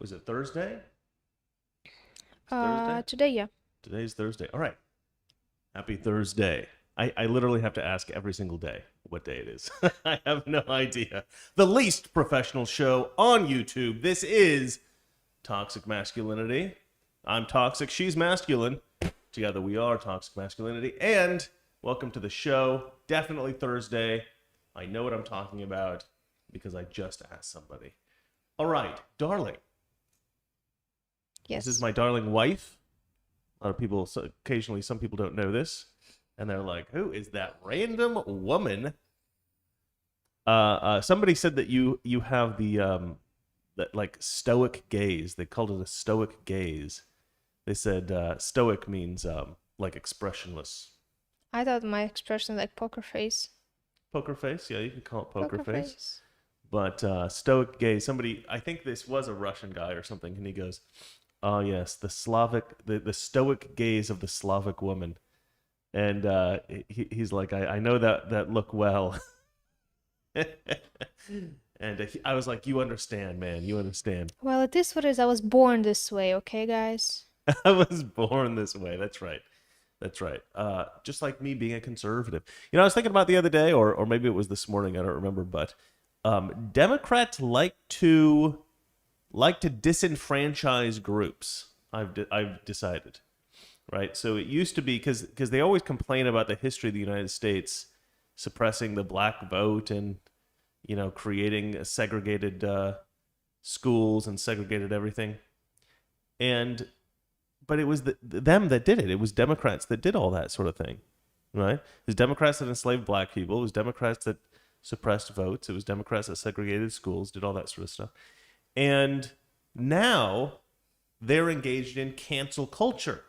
Was it Thursday? Today, yeah. Today's Thursday. All right. Happy Thursday. I literally have to ask every single day what day it is. I have no idea. The least professional show on YouTube. This is Toxic Masculinity. I'm toxic. She's masculine. Together we are Toxic Masculinity. And welcome to the show. Definitely Thursday. I know what I'm talking about because I just asked somebody. All right, darling. Yes. This is my darling wife. A lot of people, occasionally some people don't know this. And they're like, who is that random woman? Somebody said that you have that like stoic gaze. They called it a stoic gaze. They said stoic means like expressionless. I thought my expression like poker face. Poker face? Yeah, you can call it poker face. But stoic gaze, somebody, I think this was a Russian guy or something, and he goes, oh yes, the stoic gaze of the Slavic woman. And he's like, I know that look well. And I was like, you understand, man, you understand. Well, it is what it is. I was born this way, okay, guys? I was born this way. That's right. That's right. Just like me being a conservative. You know, I was thinking about the other day, or maybe it was this morning, I don't remember, but Democrats like to disenfranchise groups. I've decided, right? So it used to be because they always complain about the history of the United States suppressing the black vote and creating segregated schools and segregated everything, but it was them that did it. It was Democrats that did all that sort of thing, right? It was Democrats that enslaved black people. It was Democrats that suppressed votes. It was Democrats that segregated schools, did all that sort of stuff. And now they're engaged in cancel culture.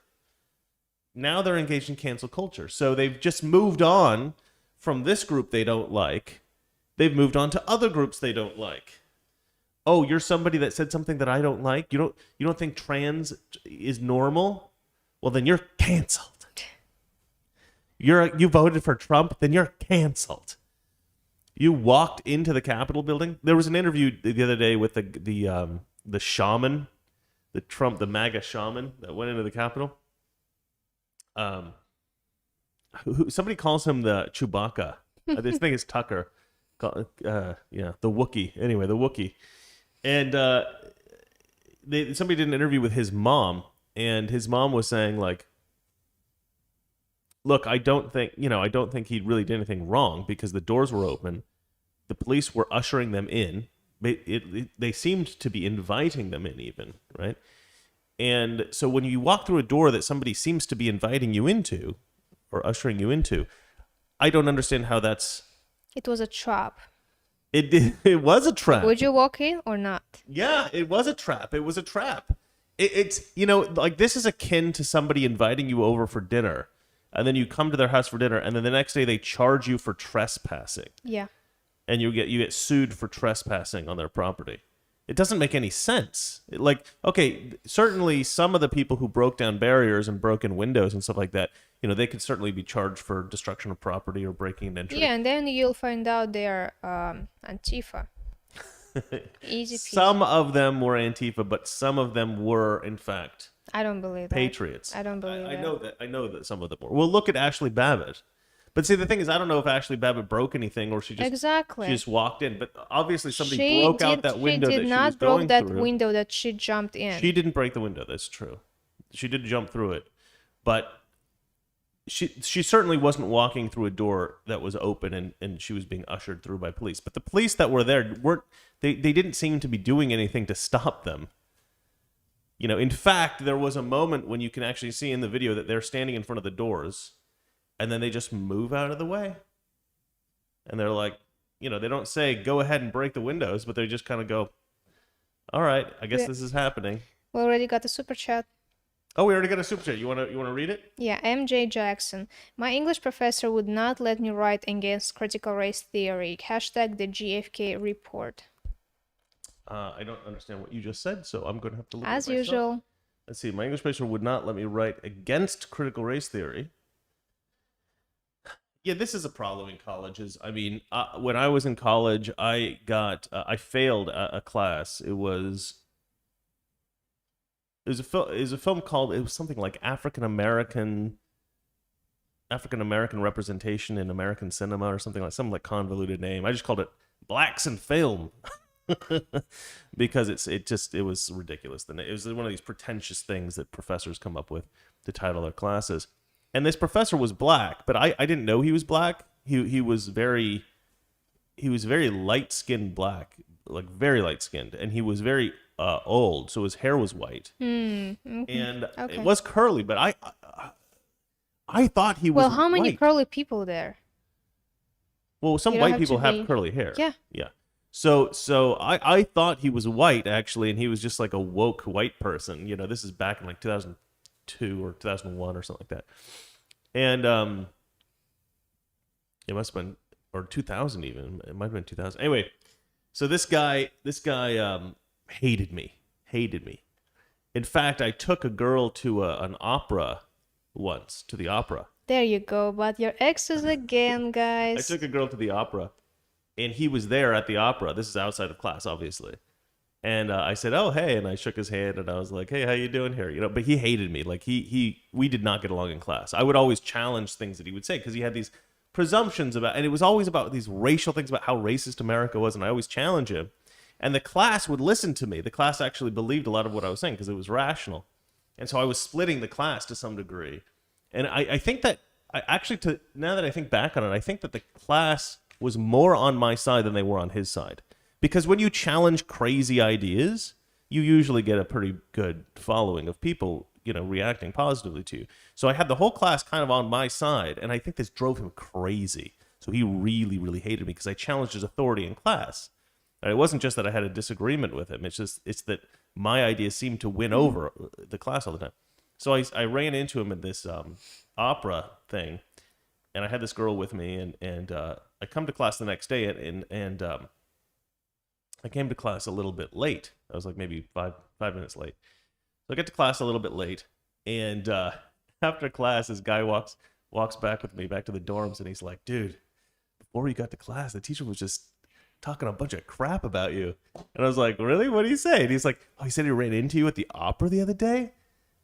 So they've just moved on from this group they don't like. They've moved on to other groups they don't like. Oh, you're somebody that said something that I don't like. You don't think trans is normal? Well, then you're canceled. You voted for Trump, then you're canceled. You walked into the Capitol building. There was an interview the other day with the shaman, the MAGA shaman that went into the Capitol. Somebody calls him the Chewbacca. This thing is Tucker. The Wookiee. Anyway, the Wookiee. And somebody did an interview with his mom, and his mom was saying, like, look, I don't think he really did anything wrong because the doors were open. The police were ushering them in. They seemed to be inviting them in even, right? And so when you walk through a door that somebody seems to be inviting you into or ushering you into, I don't understand how that's... It was a trap. It was a trap. Would you walk in or not? Yeah, it was a trap. It was a trap. It's like this is akin to somebody inviting you over for dinner, and then you come to their house for dinner, and then the next day they charge you for trespassing. Yeah. And you get sued for trespassing on their property. It doesn't make any sense. Okay, certainly some of the people who broke down barriers and broke in windows and stuff like that, they could certainly be charged for destruction of property or breaking and entry. Yeah, and then you'll find out they're Antifa. Easy peasy. Some of them were Antifa, but some of them were, in fact, I don't believe patriots. That. I don't believe that. I know that some of them were. Well, look at Ashley Babbitt. But see, the thing is, I don't know if Ashley Babbitt broke anything or she just walked in. But obviously, somebody broke out that window that she was going through. She did not break that window that she jumped in. She didn't break the window. That's true. She did jump through it, but she certainly wasn't walking through a door that was open and she was being ushered through by police. But the police that were there they didn't seem to be doing anything to stop them. In fact, there was a moment when you can actually see in the video that they're standing in front of the doors. And then they just move out of the way. And they're like, they don't say, go ahead and break the windows, but they just kind of go, all right, I guess this is happening. We already got a super chat. Oh, we already got a super chat. You want to read it? Yeah, MJ Jackson. My English professor would not let me write against critical race theory. Hashtag the GFK report. I don't understand what you just said, so I'm going to have to look As at it myself. usual. Let's see. My English professor would not let me write against critical race theory. Yeah, this is a problem in colleges. I mean, when I was in college, I failed a class. It was It was a film called, it was something like African American representation in American cinema or something like, some like convoluted name. I just called it Blacks in Film. Because it was ridiculous. It was one of these pretentious things that professors come up with to title their classes. And this professor was black, but I didn't know he was black. He was very light-skinned black, like very light-skinned, and he was very old, so his hair was white. Mm-hmm. And Okay. it was curly, but I thought he was Well, how many white. curly people there? Well, some You don't white have people to have be- curly hair. Yeah. Yeah. So I thought he was white, actually, and he was just like a woke white person. You know, this is back in like 2002 or 2001 or something like that. And it must have been, or 2000 even. It might have been 2000. Anyway, so this guy hated me. In fact, I took a girl to an opera once, to the opera. There you go, but your exes again, I guys. took a girl to the opera, and he was there at the opera. This is outside of class, obviously. And I said, "Oh, hey," and I shook his hand, and I was like, "Hey, how you doing here?" You know, but he hated me. Like we did not get along in class. I would always challenge things that he would say because he had these presumptions about, and it was always about these racial things about how racist America was, and I always challenge him. And the class would listen to me. The class actually believed a lot of what I was saying because it was rational. And so I was splitting the class to some degree. And I think that, now that I think back on it, I think that the class was more on my side than they were on his side. Because when you challenge crazy ideas, you usually get a pretty good following of people, you know, reacting positively to you. So I had the whole class kind of on my side, and I think this drove him crazy. So he really, really hated me because I challenged his authority in class. And it wasn't just that I had a disagreement with him. It's that my ideas seemed to win over the class all the time. So I ran into him at this opera thing, and I had this girl with me, and I come to class the next day, and I came to class a little bit late. I was like maybe five minutes late. So I get to class a little bit late, and after class, this guy walks back with me back to the dorms, and he's like, "Dude, before we got to class, the teacher was just talking a bunch of crap about you." And I was like, "Really? What did he say?" And he's like, "Oh, he said he ran into you at the opera the other day."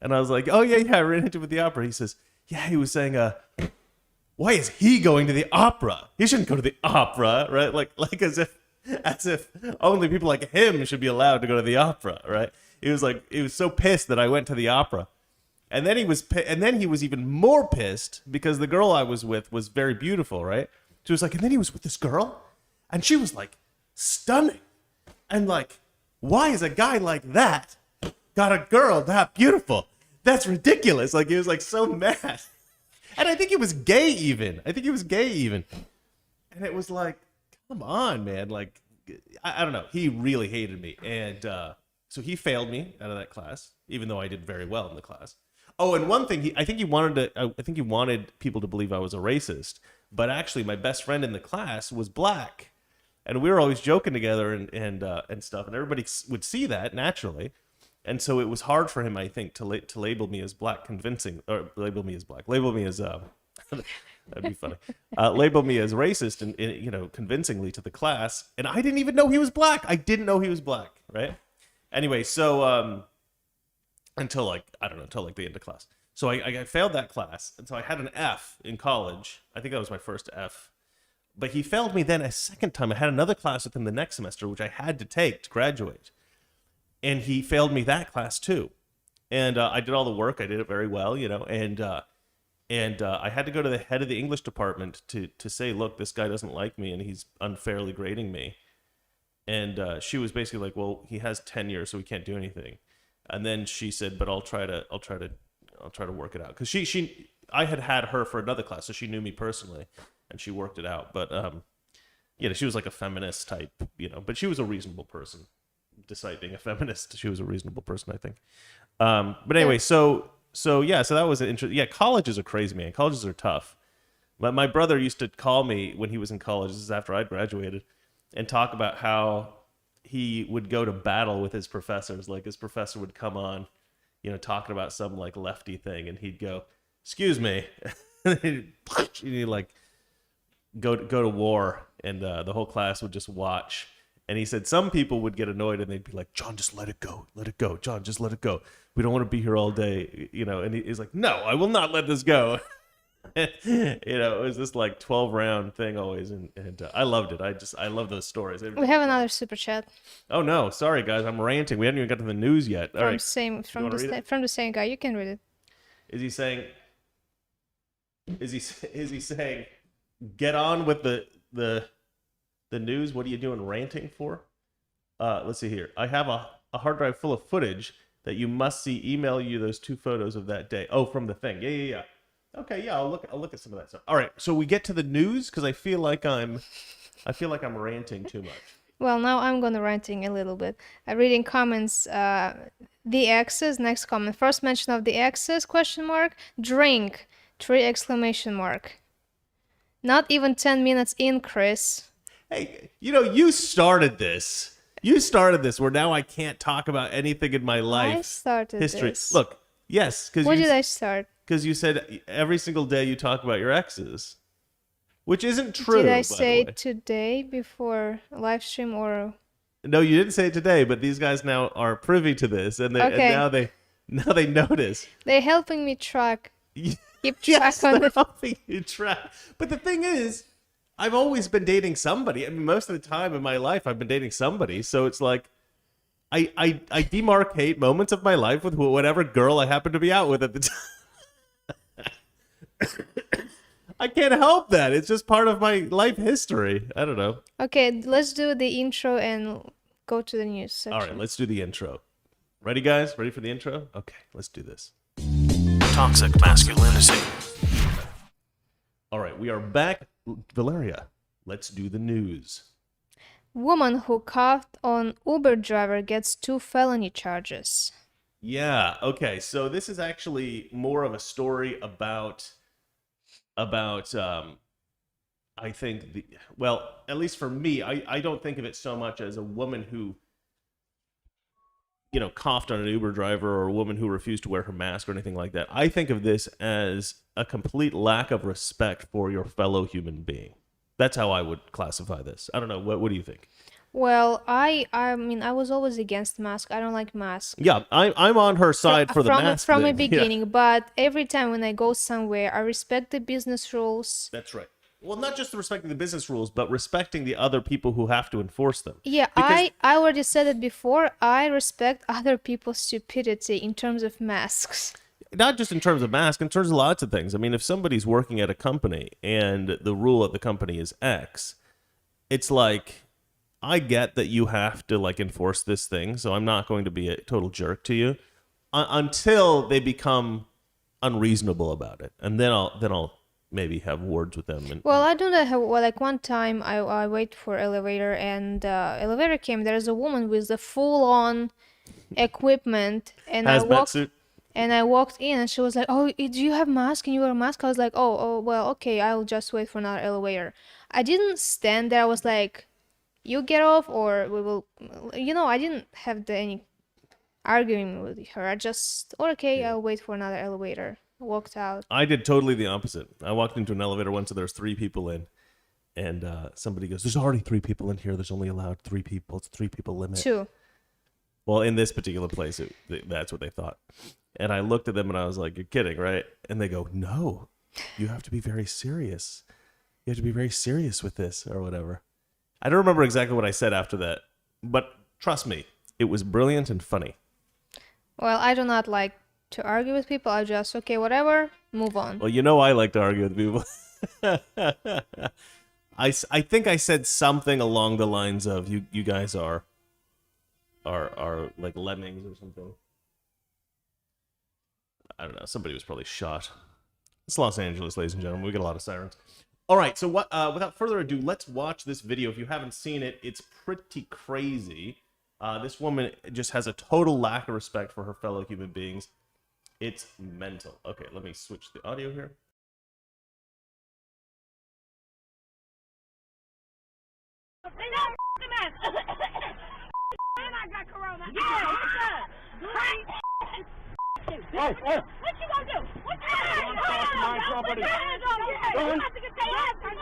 And I was like, "Oh, yeah, I ran into him at the opera." He says, "Yeah, he was saying, why is he going to the opera? He shouldn't go to the opera," right? Like as if only people like him should be allowed to go to the opera, right? He was so pissed that I went to the opera. And then he was even more pissed because the girl I was with was very beautiful, right? She was like, and then he was with this girl, and she was like stunning. And like, why is a guy like that got a girl that beautiful? That's ridiculous. Like, he was like so mad. And I think he was gay even. And it was like, come on, man. Like, I don't know. He really hated me. And so he failed me out of that class, even though I did very well in the class. Oh, and one thing, I think he wanted people to believe I was a racist. But actually, my best friend in the class was black. And we were always joking together and stuff. And everybody would see that naturally. And so it was hard for him, I think, to label me as black label me as that'd be funny. Label me as racist and you know, convincingly to the class. And I didn't even know he was black. Right? Anyway, so until like the end of class. So I failed that class, and so I had an F in college. I think that was my first F. But he failed me then a second time. I had another class with him the next semester, which I had to take to graduate. And he failed me that class too. And I did all the work. I did it very well, you know. And I had to go to the head of the English department to say, look, this guy doesn't like me, and he's unfairly grading me. And she was basically like, well, he has tenure, so we can't do anything. And then she said, but I'll try to work it out, because I had her for another class, so she knew me personally, and she worked it out. But you know, she was like a feminist type, you know, but she was a reasonable person. Despite being a feminist, she was a reasonable person, I think. But anyway, so that was an interesting. Yeah, colleges are crazy, man. Colleges are tough. My brother used to call me when he was in college. This is after I graduated, and talk about how he would go to battle with his professors. Like, his professor would come on, you know, talking about some like lefty thing, and he'd go, "Excuse me," and he'd like go to war, and the whole class would just watch. And he said some people would get annoyed and they'd be like, John, just let it go. Let it go. John, just let it go. We don't want to be here all day, you know. And he's like, no, I will not let this go. You know, it was this like 12-round thing always. And I loved it. I love those stories. We have another super chat. Oh, no. Sorry, guys. I'm ranting. We haven't even got to the news yet. All right. From the same guy. You can read it. Is he saying, get on with the news? What are you doing ranting for? Let's see here. I have a hard drive full of footage that you must see. Email you those 2 photos of that day. Oh, from the thing. Yeah. Okay, yeah, I'll look at some of that stuff. All right, so we get to the news because I feel like I'm ranting too much. Well, now I'm gonna ranting a little bit. Reading comments. The X's. Next comment. First mention of the X's? ? Drink. 3 exclamation mark. Not even 10 minutes in, Chris. Hey, you know, you started this. Where now I can't talk about anything in my life. I started history. this. Look, yes, because What did I start? Because you said every single day you talk about your exes, which isn't true. Did I by say the way. today before live stream or? No, you didn't say it today, but these guys now are privy to this, and now they notice. They're helping me track. Keep track Yes, on they're the. helping you track. But the thing is, I've always been dating somebody. I mean, most of the time in my life, I've been dating somebody. So it's like, I demarcate moments of my life with whatever girl I happen to be out with at the time. I can't help that. It's just part of my life history. I don't know. Okay, let's do the intro and go to the news section. All right, let's do the intro. Ready, guys? Ready for the intro? Okay, let's do this. Toxic masculinity. All right, we are back. Valeria, let's do the news. Woman who coughed on Uber driver gets 2 felony charges. Yeah, okay. So this is actually more of a story about I think at least for me, I don't think of it so much as a woman who, you know, coughed on an Uber driver or a woman who refused to wear her mask or anything like that. I think of this as a complete lack of respect for your fellow human being. That's how I would classify this. I don't know. What do you think? Well, I mean, I was always against mask. I don't like masks. Yeah, I'm on her side for the mask from the thing. beginning. Yeah. But every time when I go somewhere, I respect the business rules. That's right. Well, not just respecting the business rules, but respecting the other people who have to enforce them. Yeah, Because- I already said it before. I respect other people's stupidity in terms of masks. Not just in terms of masks, in terms of lots of things. I mean, if somebody's working at a company and the rule at the company is X, it's like, I get that you have to like enforce this thing, so I'm not going to be a total jerk to you until they become unreasonable about it, and then I'll maybe have words with them. And Well, I do that. Well, like one time, I wait for elevator, and elevator came. There's a woman with the full-on equipment, and hazmat suit. And I walked in, and she was like, "Oh, do you have mask? Can you wear a mask?" I was like, "Oh, well, okay. I'll just wait for another elevator." I didn't stand there. I was like, "You get off, or we will." You know, I didn't have any arguing with her. I just, okay, I'll wait for another elevator. Walked out. I did totally the opposite. I walked into an elevator once, and there's 3 people in, and somebody goes, "There's already 3 people in here. There's only allowed 3 people. It's a 3 people limit." 2. Well, in this particular place, that's what they thought. And I looked at them and I was like, "You're kidding, right?" And they go, "No, you have to be very serious. You have to be very serious with this," or whatever. I don't remember exactly what I said after that, but trust me, it was brilliant and funny. Well, I do not like to argue with people. I just, okay, whatever, move on. Well, you know I like to argue with people. I think I said something along the lines of, you guys are like lemmings or something. I don't know. Somebody was probably shot. It's Los Angeles, ladies and gentlemen. We get a lot of sirens. All right, so without further ado, let's watch this video. If you haven't seen it, it's pretty crazy. This woman just has a total lack of respect for her fellow human beings. It's mental. Okay, let me switch the audio here. I got corona. Hey, hey. What you gonna do? What you gonna do? My property. Put your hands on me. You have to get your hands on me.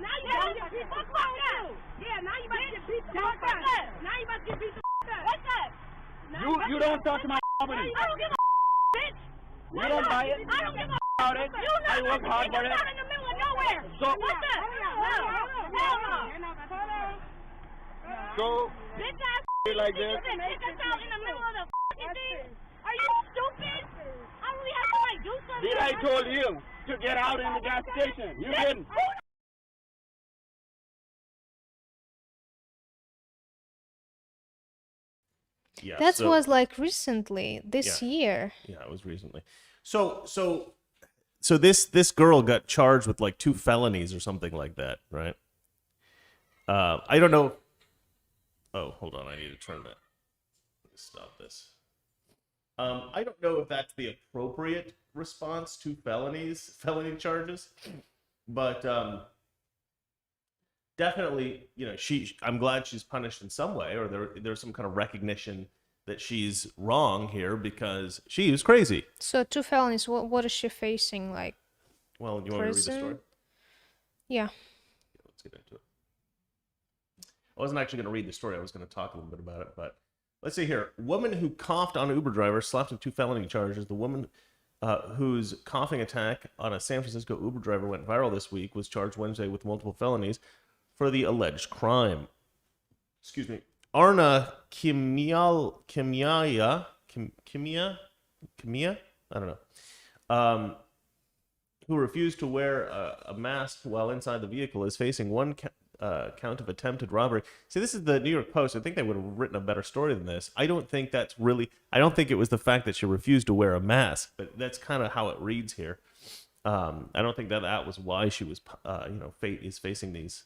Now you got to get what's wrong with you? Yeah. Yeah, now you about to get beat the fuck up. Now you about to get beat the fuck up. What's up? You don't talk to my company. I don't give a bitch. You don't buy it. I don't give a About it. You know I work hard for it. Not in the middle of nowhere. So- What's up? Hell no. So, Bitch ass like think you this. can kick us out in the middle of the fucking thing? Are you stupid? I really have to like do something. did I told you to get out in the gas station? You didn't. Yeah, That so- was like recently, this Yeah. year. Yeah, it was recently. So this girl got charged with like 2 felonies or something like that, right? I don't know. Oh, hold on, I need to turn that. Let me stop this. I don't know if that's the appropriate response to felony charges, but definitely, you know, I'm glad she's punished in some way, or there's some kind of recognition that she's wrong here because she is crazy. So 2 felonies. What is she facing? Like, Well, you want me to read the story? Prison? yeah. Let's get into it. I wasn't actually going to read the story. I was going to talk a little bit about it, but let's see here. Woman who coughed on an Uber driver slapped him 2 felony charges. The woman whose coughing attack on a San Francisco Uber driver went viral this week was charged Wednesday with multiple felonies for the alleged crime. Excuse me. Arna Kimia? I don't know. Who refused to wear a mask while inside the vehicle is facing 1 count of attempted robbery. See, this is the New York Post. I think they would have written a better story than this. I don't think it was the fact that she refused to wear a mask, but that's kind of how it reads here. I don't think that was why she was, is facing these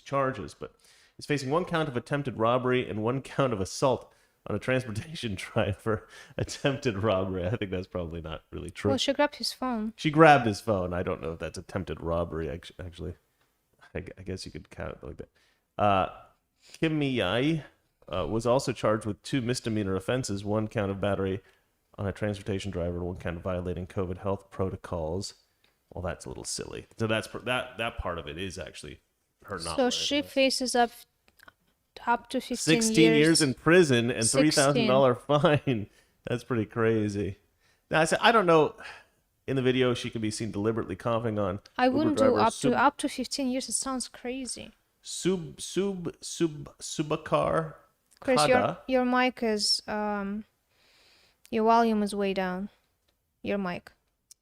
charges, but is facing 1 count of attempted robbery and 1 count of assault on a transportation driver. Attempted robbery. I think that's probably not really true. Well, she grabbed his phone. She grabbed his phone. I don't know if that's attempted robbery, actually. I guess you could count it like that. Kim Mi-ai was also charged with 2 misdemeanor offenses, 1 count of battery on a transportation driver, and 1 count of violating COVID health protocols. Well, that's a little silly. So that part of it is actually her not. So she faces up to 15 16 years in prison and $3,000 fine. That's pretty crazy. Now, I don't know. In the video, she can be seen deliberately coughing on. I Uber wouldn't do driver up to 15 years. It sounds crazy. Subakar Chris, Kada. your mic is your volume is way down. Your mic.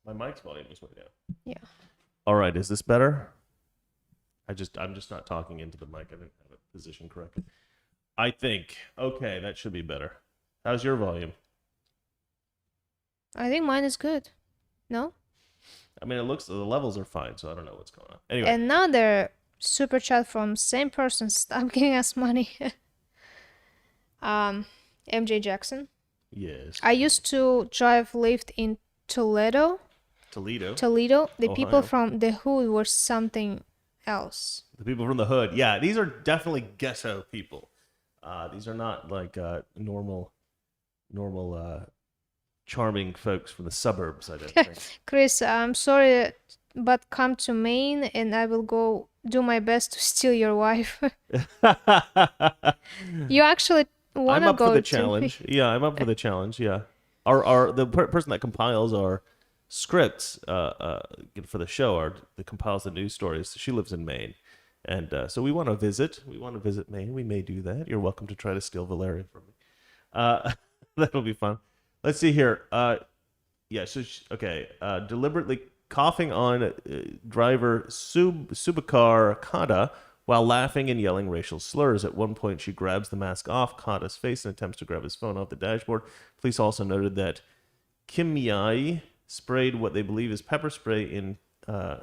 My mic's volume is way down. Yeah. All right, is this better? I'm just not talking into the mic. I didn't have it positioned correctly. I think. Okay, that should be better. How's your volume? I think mine is good. No? I mean, the levels are fine, so I don't know what's going on. Anyway, Another super chat from same person. Stop giving us money. MJ Jackson. yes. I used to drive Lyft in Toledo. Toledo. The people Ohio. from the hood were something else. The people from the hood. Yeah, these are definitely ghetto people. These are not like normal charming folks from the suburbs, I don't think. Chris, I'm sorry, but come to Maine and I will go do my best to steal your wife. You actually want I'm to up go for the to challenge. Yeah, I'm up for the challenge. Yeah, the person that compiles our scripts for the show, that compiles the news stories. She lives in Maine, and so we want to visit. We want to visit Maine. We may do that. You're welcome to try to steal Valeria from me. That'll be fun. Let's see here. Deliberately coughing on driver Subakar Kada while laughing and yelling racial slurs. At one point, she grabs the mask off Kada's face and attempts to grab his phone off the dashboard. Police also noted that Kim Mi-ai sprayed what they believe is pepper spray in... why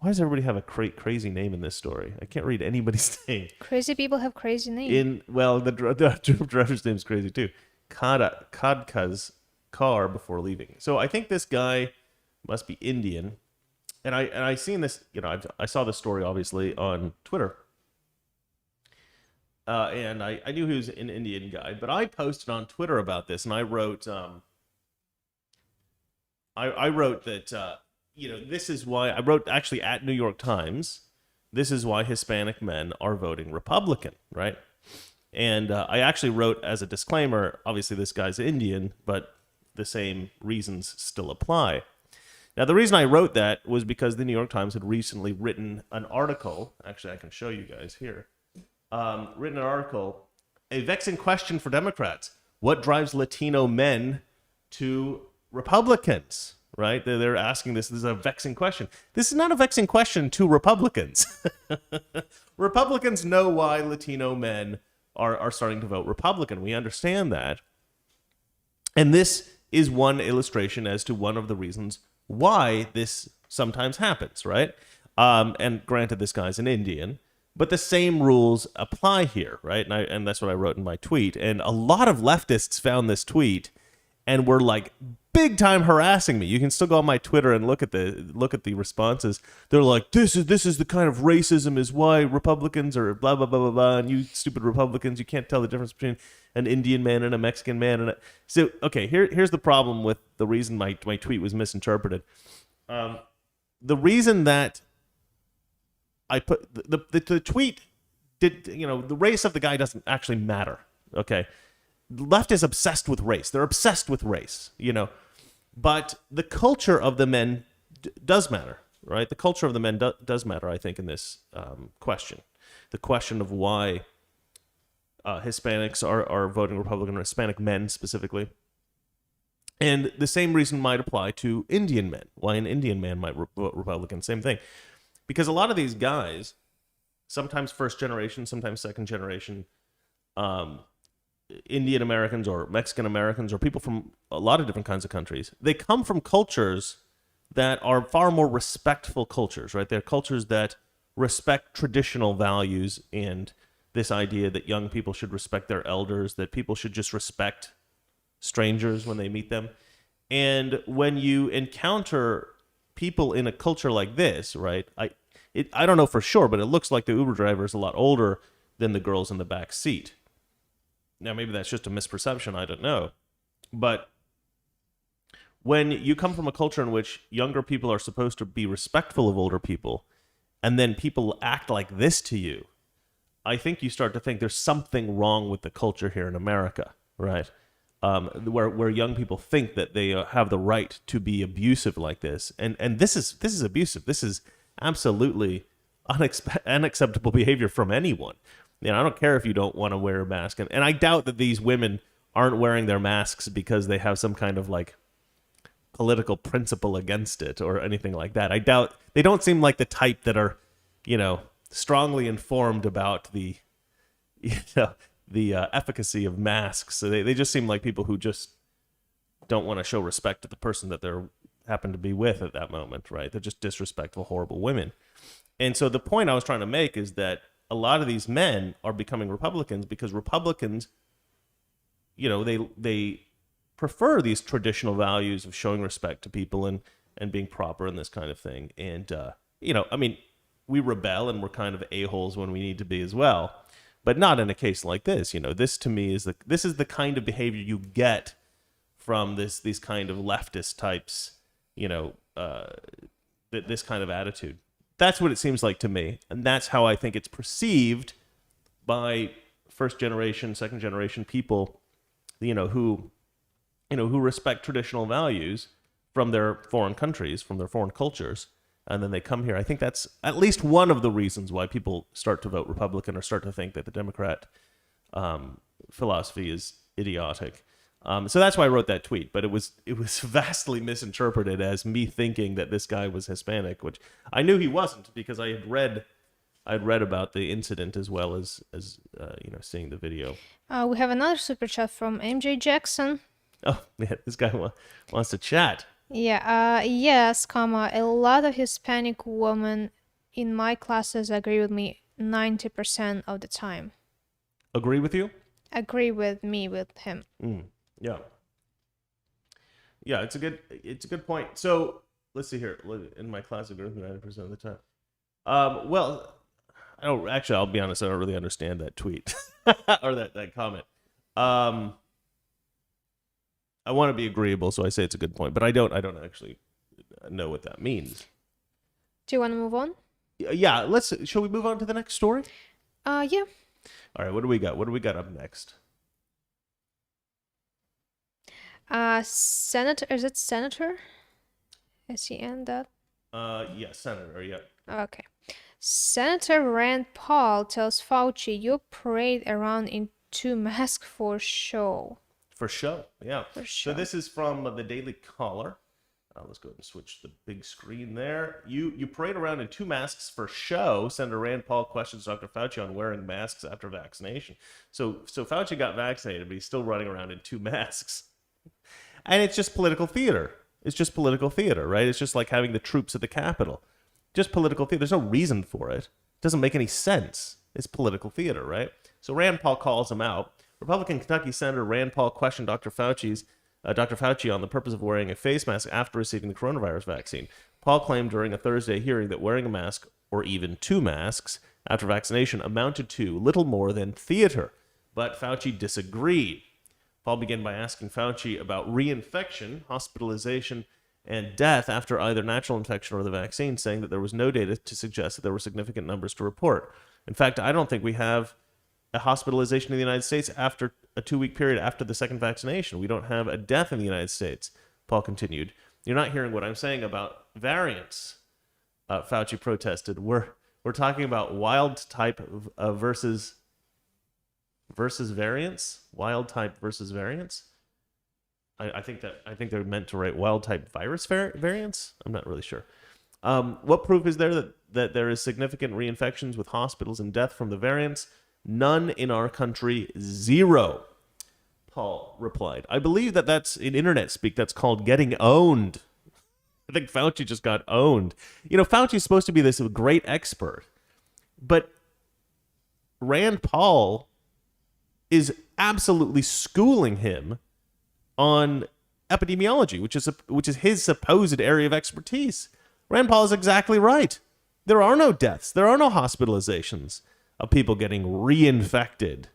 does everybody have a crazy name in this story? I can't read anybody's name. Crazy people have crazy names. The driver's name's crazy too. Kadka's car before leaving. So I think this guy must be Indian, and I seen this. I saw this story obviously on Twitter, and I knew he was an Indian guy. But I posted on Twitter about this, and I wrote I wrote that this is why I wrote actually at New York Times. this is why Hispanic men are voting Republican, right? And I actually wrote as a disclaimer, obviously this guy's Indian, but the same reasons still apply. Now, the reason I wrote that was because the New York Times had recently written an article. Actually, I can show you guys here. Written an article, a vexing question for Democrats. What drives Latino men to Republicans, right? They're asking this. This is a vexing question. This is not a vexing question to Republicans. Republicans know why Latino men are starting to vote Republican. We understand that. And this is one illustration as to one of the reasons why this sometimes happens, right? And granted, this guy's an Indian, but the same rules apply here, right? And that's what I wrote in my tweet. And a lot of leftists found this tweet and were like big time harassing me. You can still go on my Twitter and look at the responses. They're like, this is the kind of racism is why Republicans are blah blah blah blah blah, and you stupid Republicans, you can't tell the difference between an Indian man and a Mexican man. So okay, here's the problem with the reason my tweet was misinterpreted. The reason that I put the tweet did, the race of the guy doesn't actually matter. Okay. The left is obsessed with race. They're obsessed with race, but the culture of the men does matter, right? The culture of the men does matter, I think, in this question. The question of why Hispanics are voting Republican, or Hispanic men specifically. And the same reason might apply to Indian men, why an Indian man might vote Republican, same thing. Because a lot of these guys, sometimes first generation, sometimes second generation, Indian Americans or Mexican Americans or people from a lot of different kinds of countries, they come from cultures that are far more respectful cultures, right? They're cultures that respect traditional values and this idea that young people should respect their elders, that people should just respect strangers when they meet them. And when you encounter people in a culture like this, right? I don't know for sure, but it looks like the Uber driver is a lot older than the girls in the back seat. Now, maybe that's just a misperception. I don't know. But when you come from a culture in which younger people are supposed to be respectful of older people, and then people act like this to you, I think you start to think there's something wrong with the culture here in America, right? Where young people think that they have the right to be abusive like this, and this is abusive. This is absolutely unacceptable behavior from anyone. I don't care if you don't want to wear a mask, and I doubt that these women aren't wearing their masks because they have some kind of like political principle against it or anything like that. I doubt they don't seem like the type that are, strongly informed about the efficacy of masks. So they just seem like people who just don't want to show respect to the person that they're happen to be with at that moment, right? They're just disrespectful, horrible women. And so the point I was trying to make is that a lot of these men are becoming Republicans because Republicans, they prefer these traditional values of showing respect to people and being proper and this kind of thing. And, we rebel and we're kind of a-holes when we need to be as well, but not in a case like this. This to me is this is the kind of behavior you get from these kind of leftist types, this kind of attitude. That's what it seems like to me. And that's how I think it's perceived by first generation, second generation people, who respect traditional values from their foreign countries, from their foreign cultures. And then they come here. I think that's at least one of the reasons why people start to vote Republican or start to think that the Democrat philosophy is idiotic. So that's why I wrote that tweet. But it was vastly misinterpreted as me thinking that this guy was Hispanic, which I knew he wasn't because I'd read about the incident as well as seeing the video. We have another super chat from MJ Jackson. Oh man, this guy wants to chat. Yeah, yes, a lot of Hispanic women in my classes agree with me 90% of the time. Agree with you? Agree with him. Yeah. Yeah, it's a good point. So let's see here. In my class, I agree with me 90% of the time. Well, I'll be honest, I don't really understand that tweet or that comment. I want to be agreeable, so I say it's a good point, but I don't actually know what that means. Do you want to move on? Yeah, shall we move on to the next story? Yeah. All right, what do we got? What do we got up next? Senator, is it Senator? S-E-N that? Yeah, Senator, yeah. Okay. Senator Rand Paul tells Fauci, you parade around in 2 masks for show. For show, yeah. For show. So this is from the Daily Caller. Let's go ahead and switch the big screen there. You parade around in 2 masks for show. Senator Rand Paul questions Dr. Fauci on wearing masks after vaccination. So Fauci got vaccinated, but he's still running around in 2 masks. And it's just political theater. It's just political theater, right? It's just like having the troops at the Capitol. Just political theater. There's no reason for it. It doesn't make any sense. It's political theater, right? So Rand Paul calls him out. Republican Kentucky Senator Rand Paul questioned Dr. Fauci on the purpose of wearing a face mask after receiving the coronavirus vaccine. Paul claimed during a Thursday hearing that wearing a mask, or even 2 masks, after vaccination amounted to little more than theater. But Fauci disagreed. Paul began by asking Fauci about reinfection, hospitalization, and death after either natural infection or the vaccine, saying that there was no data to suggest that there were significant numbers to report. In fact, I don't think we have a hospitalization in the United States after a 2-week period after the second vaccination. We don't have a death in the United States, Paul continued. You're not hearing what I'm saying about variants, Fauci protested. We're talking about wild type versus variants, wild type versus variants. I think they're meant to write wild type virus variants. I'm not really sure. What proof is there that there is significant reinfections with hospitals and death from the variants? None in our country. 0. Paul replied. I believe that's in internet speak. That's called getting owned. I think Fauci just got owned. You know, Fauci's supposed to be this great expert, but Rand Paul is absolutely schooling him on epidemiology, which is his supposed area of expertise. Rand Paul is exactly right. There are no deaths. There are no hospitalizations of people getting reinfected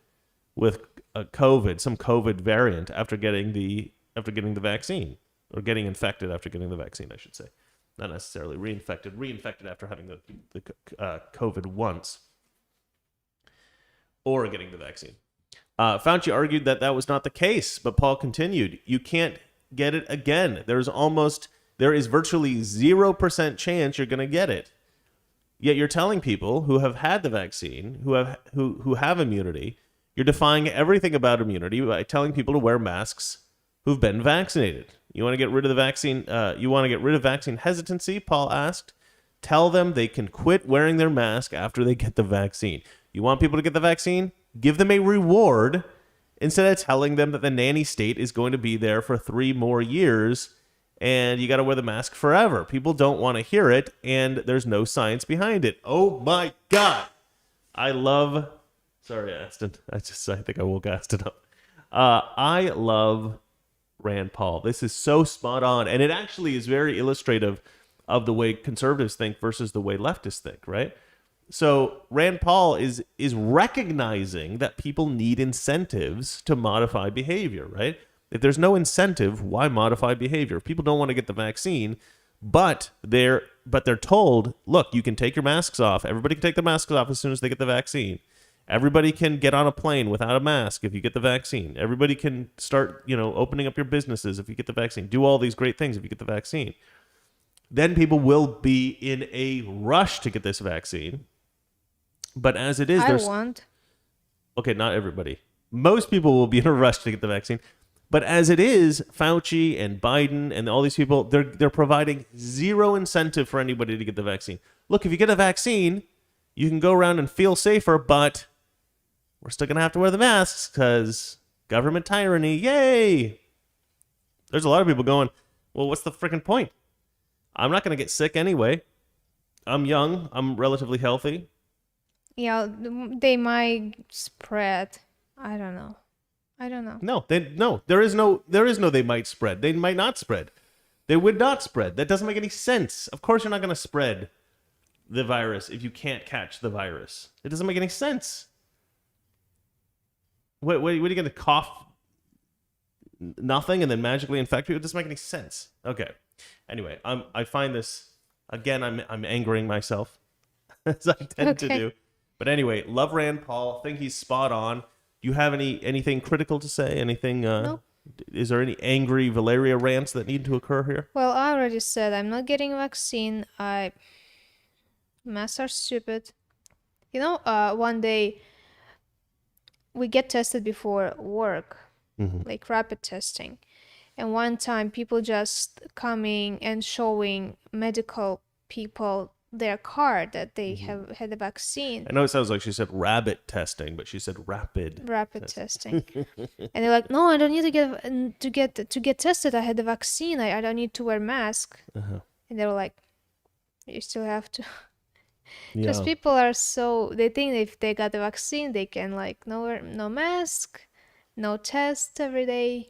with COVID, some COVID variant after getting the vaccine, or getting infected after getting the vaccine, I should say. Not necessarily reinfected after having the COVID once, or getting the vaccine. Fauci argued that was not the case, but Paul continued, you can't get it again. There is virtually 0% chance you're going to get it. Yet you're telling people who have had the vaccine, who have immunity, you're defying everything about immunity by telling people to wear masks who've been vaccinated. You want to get rid of the vaccine? You want to get rid of vaccine hesitancy? Paul asked. Tell them they can quit wearing their mask after they get the vaccine. You want people to get the vaccine? Give them a reward instead of telling them that the nanny state is going to be there for 3 more years and you got to wear the mask forever. People don't want to hear it, and there's no science behind it. Oh my God. Sorry, Aston. I think I woke Aston up. I love Rand Paul. This is so spot on, and it actually is very illustrative of the way conservatives think versus the way leftists think, right? So Rand Paul is recognizing that people need incentives to modify behavior, right? If there's no incentive, why modify behavior? If people don't want to get the vaccine, but they're told, look, you can take your masks off. Everybody can take their masks off as soon as they get the vaccine. Everybody can get on a plane without a mask if you get the vaccine. Everybody can start, opening up your businesses if you get the vaccine. Do all these great things if you get the vaccine. Then people will be in a rush to get this vaccine. But as it is, okay, not everybody. Most people will be in a rush to get the vaccine. But as it is, Fauci and Biden and all these people, they're providing 0 incentive for anybody to get the vaccine. Look, if you get a vaccine, you can go around and feel safer, but we're still going to have to wear the masks because government tyranny, yay! There's a lot of people going, well, what's the freaking point? I'm not going to get sick anyway. I'm young. I'm relatively healthy. Yeah, they might spread. I don't know. No, there is no they might spread. They might not spread. They would not spread. That doesn't make any sense. Of course you're not going to spread the virus if you can't catch the virus. It doesn't make any sense. What are you going to cough nothing and then magically infect people? It doesn't make any sense. Okay. Anyway, I find this, again, I'm angering myself. as I tend to Okay. do. But anyway, love Rand Paul. Think he's spot on. Do you have anything critical to say? Anything? No. Is there any angry Valeria rants that need to occur here? Well, I already said I'm not getting a vaccine. Masks are stupid. You know, one day we get tested before work, like rapid testing. And one time people just coming and showing medical people their card that they have had the vaccine. I know it sounds like she said rabbit testing, but she said rapid. Testing. And they're like, no, I don't need to get tested. I had the vaccine. I don't need to wear mask. And they were like, you still have to. Because Yeah. people are they think if they got the vaccine, they can like no mask, no test every day.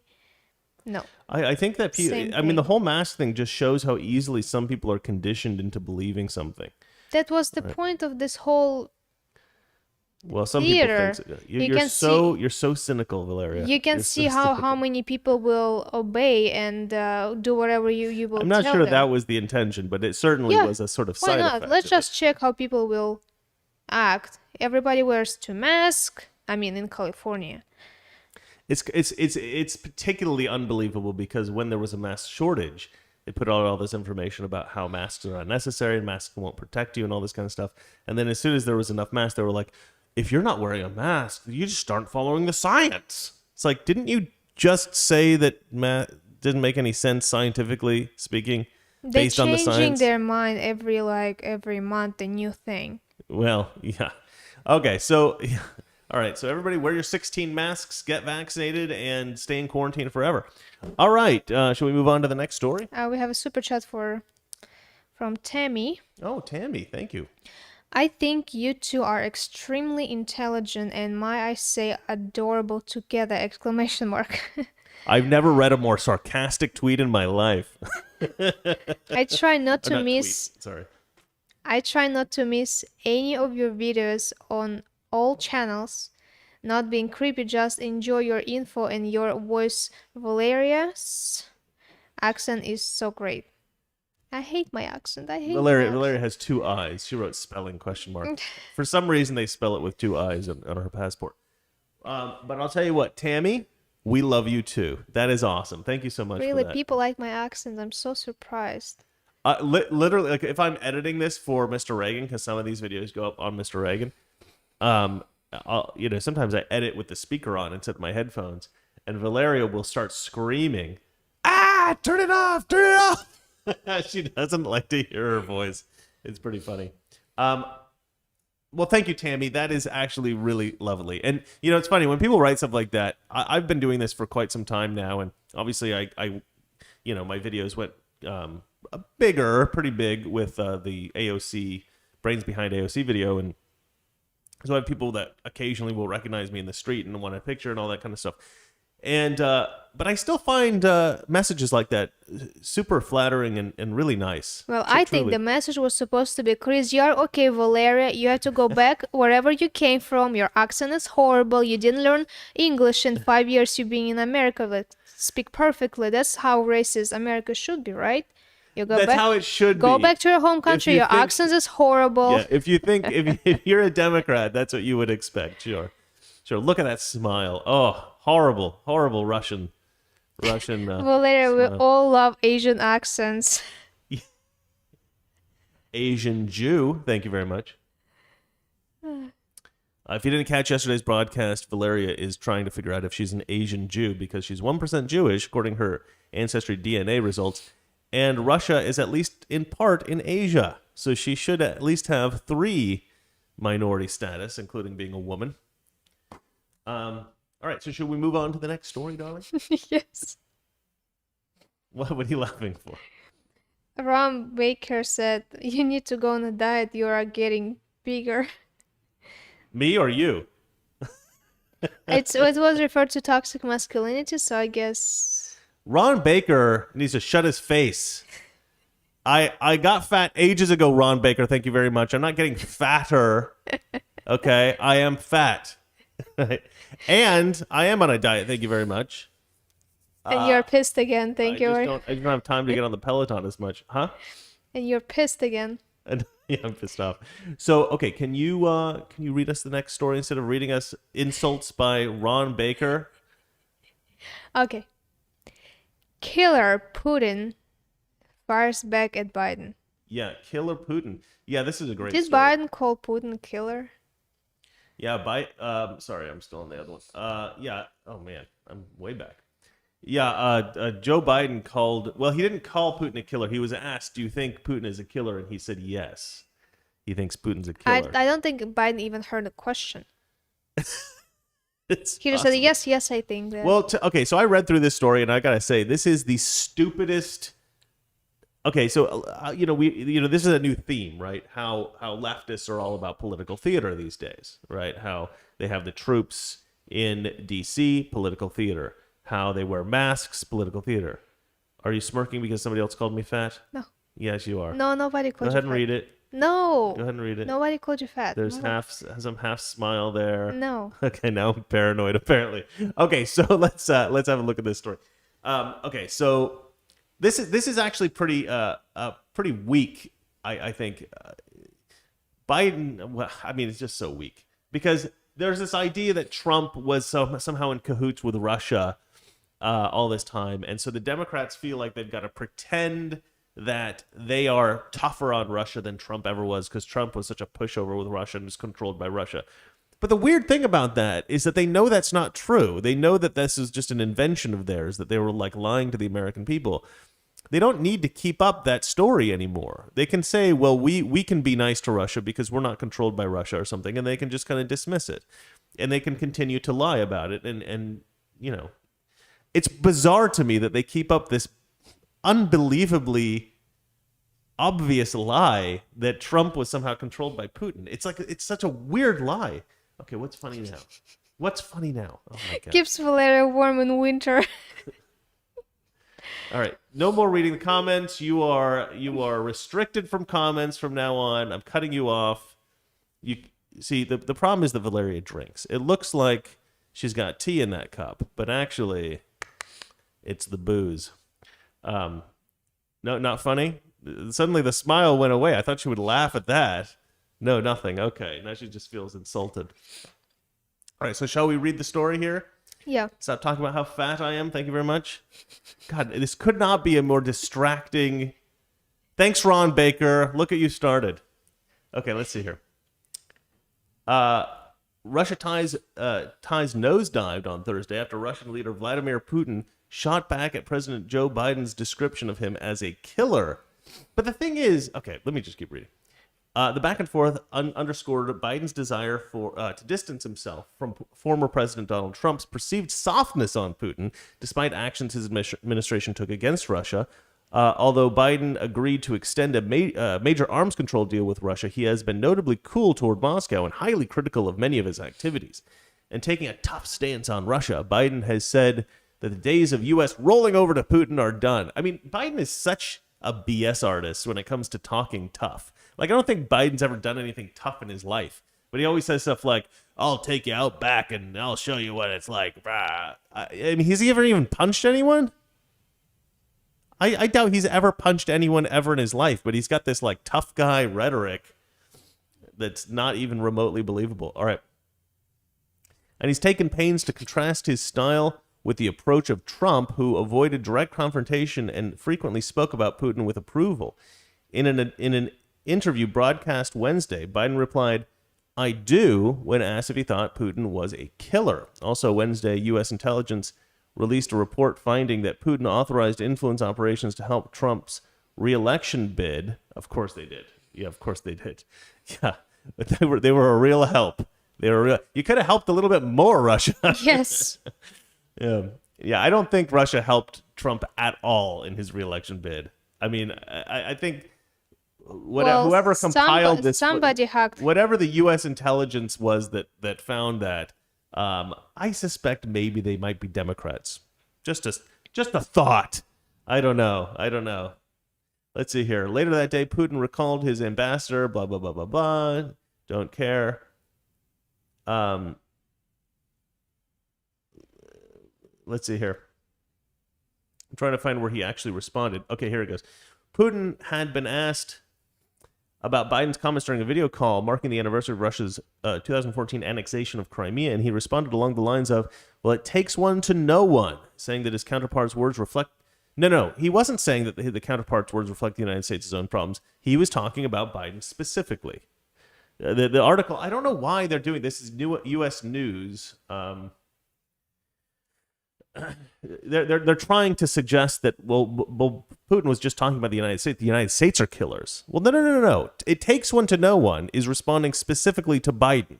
No. I think that Same I mean, the thing. whole mask thing just shows how easily some people are conditioned into believing something. That was the point of this whole. Well, some Theater. people think You you're can you're so cynical, Valeria. You can You're see so how cynical. many people will obey and do whatever you will I'm not tell sure them. that was the intention, but it certainly Yeah, was a sort of Why side not? effect. Let's of just check how people will act. Everybody wears two masks. I mean, in California. It's particularly unbelievable because when there was a mask shortage, they put out all this information about how masks are unnecessary and masks won't protect you and all this kind of stuff. And then as soon as there was enough masks, they were like, if you're not wearing a mask, you just aren't following the science. It's like, didn't you just say that didn't make any sense scientifically speaking They're based on the changing science? their mind every month, a new thing. Well, yeah. Okay, so all right, so everybody wear your 16 masks, get vaccinated, and stay in quarantine forever. All right, shall we move on to the next story? We have a super chat from Tammy. Oh, Tammy, thank you. I think you two are extremely intelligent and might I say adorable together! Exclamation mark. I've never read a more sarcastic tweet in my life. I try not Or to not miss. tweet, sorry. I try not to miss any of your videos on all channels. Not being creepy, just enjoy your info and your voice. Valeria's accent is so great. I hate my accent. I hate Valeria, my Valeria has two eyes. She wrote spelling question mark. For some reason, they spell it with two eyes on her passport. But I'll tell you what, Tammy, we love you too. That is awesome. Thank you so much Really, for that. people like my accent. I'm so surprised. Literally, like if I'm editing this for Mr. Reagan, because some of these videos go up on Mr. Reagan, sometimes I edit with the speaker on instead of my headphones, and Valeria will start screaming, "Ah, turn it off! Turn it off!" She doesn't like to hear her voice. It's pretty funny. Well, thank you, Tammy. That is actually really lovely. And, it's funny. When people write stuff like that, I've been doing this for quite some time now. And obviously, I my videos went pretty big with the AOC, Brains Behind AOC video. And so I have people that occasionally will recognize me in the street and want a picture and all that kind of stuff. And but I still find messages like that super flattering and really nice. Well, I think Truly. the message was supposed to be, Chris, you're okay, Valeria. You have to go back wherever you came from. Your accent is horrible. You didn't learn English in 5 years you being in America. But speak perfectly. That's how racist America should be, right? You go That's back. how it should Go be. back to your home country. you Your think- accent is horrible. Yeah, if you think if you're a Democrat, that's what you would expect. Sure. Look at that smile. Oh, horrible Russian. Valeria, we smile. all love Asian accents. Asian Jew. Thank you very much. If you didn't catch yesterday's broadcast, Valeria is trying to figure out if she's an Asian Jew because she's 1% Jewish, according to her Ancestry DNA results. And Russia is at least in part in Asia. So she should at least have 3 minority status, including being a woman. All right, so should we move on to the next story, darling? Yes. What are you laughing for? Ron Baker said, you need to go on a diet. You are getting bigger. Me or you? It was referred to toxic masculinity, so I guess... Ron Baker needs to shut his face. I got fat ages ago, Ron Baker. Thank you very much. I'm not getting fatter. Okay, I am fat. And I am on a diet. Thank you very much. And you're pissed again. Thank you. I just don't have time to get on the Peloton as much. Huh? And you're pissed again. And Yeah, I'm pissed off. So, okay, can you read us the next story instead of reading us insults by Ron Baker? Okay. Killer Putin fires back at Biden. Yeah, Killer Putin. Yeah, this is a great Did story. Biden call Putin killer? Yeah, sorry, I'm still on the other one. Yeah. Oh man, I'm way back. Yeah, Joe Biden called. Well, he didn't call Putin a killer. He was asked, "Do you think Putin is a killer?" And he said yes. He thinks Putin's a I killer. don't think Biden even heard the question. It's He just said possible. yes, I think that. Well, okay, so I read through this story, and I gotta say, this is the stupidest. Okay, so this is a new theme, right? How leftists are all about political theater these days, right? How they have the troops in D.C. political theater. How they wear masks, political theater. Are you smirking because somebody else called me fat? No. Yes, you are. No, nobody Go called ahead you and fat. read it. No. Go ahead and read it. Nobody called you fat. There's No. some half smile there. No. Okay, now I'm paranoid apparently. Okay, so let's have a look at this story. Okay, so this is actually pretty weak. I think Biden. Well, I mean, it's just so weak because there's this idea that Trump was somehow in cahoots with Russia all this time, and so the Democrats feel like they've got to pretend that they are tougher on Russia than Trump ever was because Trump was such a pushover with Russia and was controlled by Russia. But the weird thing about that is that they know that's not true. They know that this is just an invention of theirs, that they were like lying to the American people. They don't need to keep up that story anymore. They can say, well, we can be nice to Russia because we're not controlled by Russia or something, and they can just kind of dismiss it. And they can continue to lie about it. And it's bizarre to me that they keep up this unbelievably obvious lie that Trump was somehow controlled by Putin. It's like it's such a weird lie. Okay, what's funny now? What's funny now? Oh my god. Keeps Valeria warm in winter. All right, no more reading the comments. You are restricted from comments from now on. I'm cutting you off. You see the problem is that Valeria drinks. It looks like she's got tea in that cup, but actually it's the booze. No, not funny. Suddenly the smile went away. I thought she would laugh at that. No, nothing. Okay, now she just feels insulted. All right, so shall we read the story here? Yeah. Stop talking about how fat I am. Thank you very much. God, this could not be a more distracting. Thanks, Ron Baker. Look at you started. Okay, let's see here. Russia ties nosedived on Thursday after Russian leader Vladimir Putin shot back at President Joe Biden's description of him as a killer. But the thing is, okay, let me just keep reading. The back and forth underscored Biden's desire to distance himself from former President Donald Trump's perceived softness on Putin, despite actions his administration took against Russia. Although Biden agreed to extend a major arms control deal with Russia, he has been notably cool toward Moscow and highly critical of many of his activities. And taking a tough stance on Russia, Biden has said that the days of U.S. rolling over to Putin are done. I mean, Biden is such a BS artist when it comes to talking tough. Like, I don't think Biden's ever done anything tough in his life. But he always says stuff like, I'll take you out back and I'll show you what it's like. I mean, has he ever even punched anyone? I doubt he's ever punched anyone ever in his life. But he's got this, like, tough guy rhetoric that's not even remotely believable. All right. And he's taken pains to contrast his style with the approach of Trump, who avoided direct confrontation and frequently spoke about Putin with approval. In an interview broadcast Wednesday, Biden replied, I do, when asked if he thought Putin was a killer. Also Wednesday, U.S. intelligence released a report finding that Putin authorized influence operations to help Trump's re-election bid. Of course they did. Yeah, of course they did. Yeah, but they were a real help. They were real. You could have helped a little bit more, Russia. Yes. Yeah, I don't think Russia helped Trump at all in his re-election bid. I mean, I think whoever compiled this, somebody hacked. whatever the U.S. intelligence was that found that, I suspect maybe they might be Democrats. Just a thought. I don't know. Let's see here. Later that day, Putin recalled his ambassador. Blah blah blah blah blah. Don't care. Let's see here. I'm trying to find where he actually responded. Okay, here it goes. Putin had been asked about Biden's comments during a video call marking the anniversary of Russia's 2014 annexation of Crimea, and he responded along the lines of, well, it takes one to know one, saying that his counterpart's words reflect... No, he wasn't saying that the counterpart's words reflect the United States' own problems. He was talking about Biden specifically. The article, I don't know why they're doing this. Is new U.S. News. They're trying to suggest that well, Putin was just talking about the United States. The United States are killers. Well, no. It takes one to know one is responding specifically to Biden.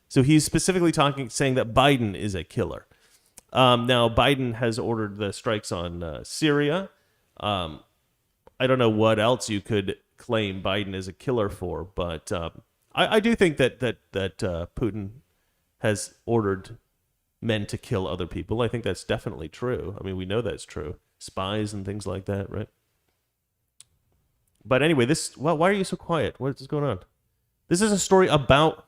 So he's specifically saying that Biden is a killer. Now Biden has ordered the strikes on Syria. I don't know what else you could claim Biden is a killer for, but I do think that Putin has ordered men to kill other people. I think that's definitely true. I mean, we know that's true. Spies and things like that, right? But anyway, why are you so quiet? What is going on? This is a story about...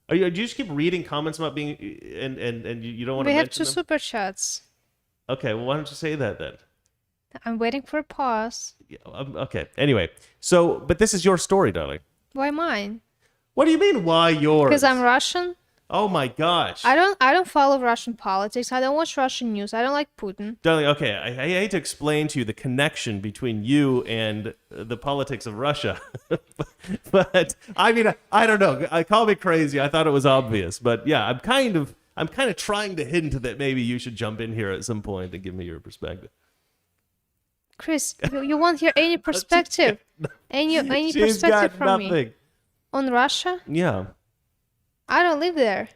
do you just keep reading comments about being... And you don't want to mention them? We have 2 super chats. Okay, well, why don't you say that then? I'm waiting for a pause. Yeah, okay, anyway. So, but this is your story, darling. Why mine? What do you mean, why yours? Because I'm Russian. Oh my gosh. I don't follow Russian politics. I don't watch Russian news. I don't like Putin. Darling, okay, I hate to explain to you the connection between you and the politics of Russia. But I mean, I don't know. Call me crazy. I thought it was obvious. But yeah, I'm kind of trying to hint that maybe you should jump in here at some point and give me your perspective. Chris, you won't hear any perspective. Any She's perspective got from nothing. me. On Russia? Yeah. I don't live there.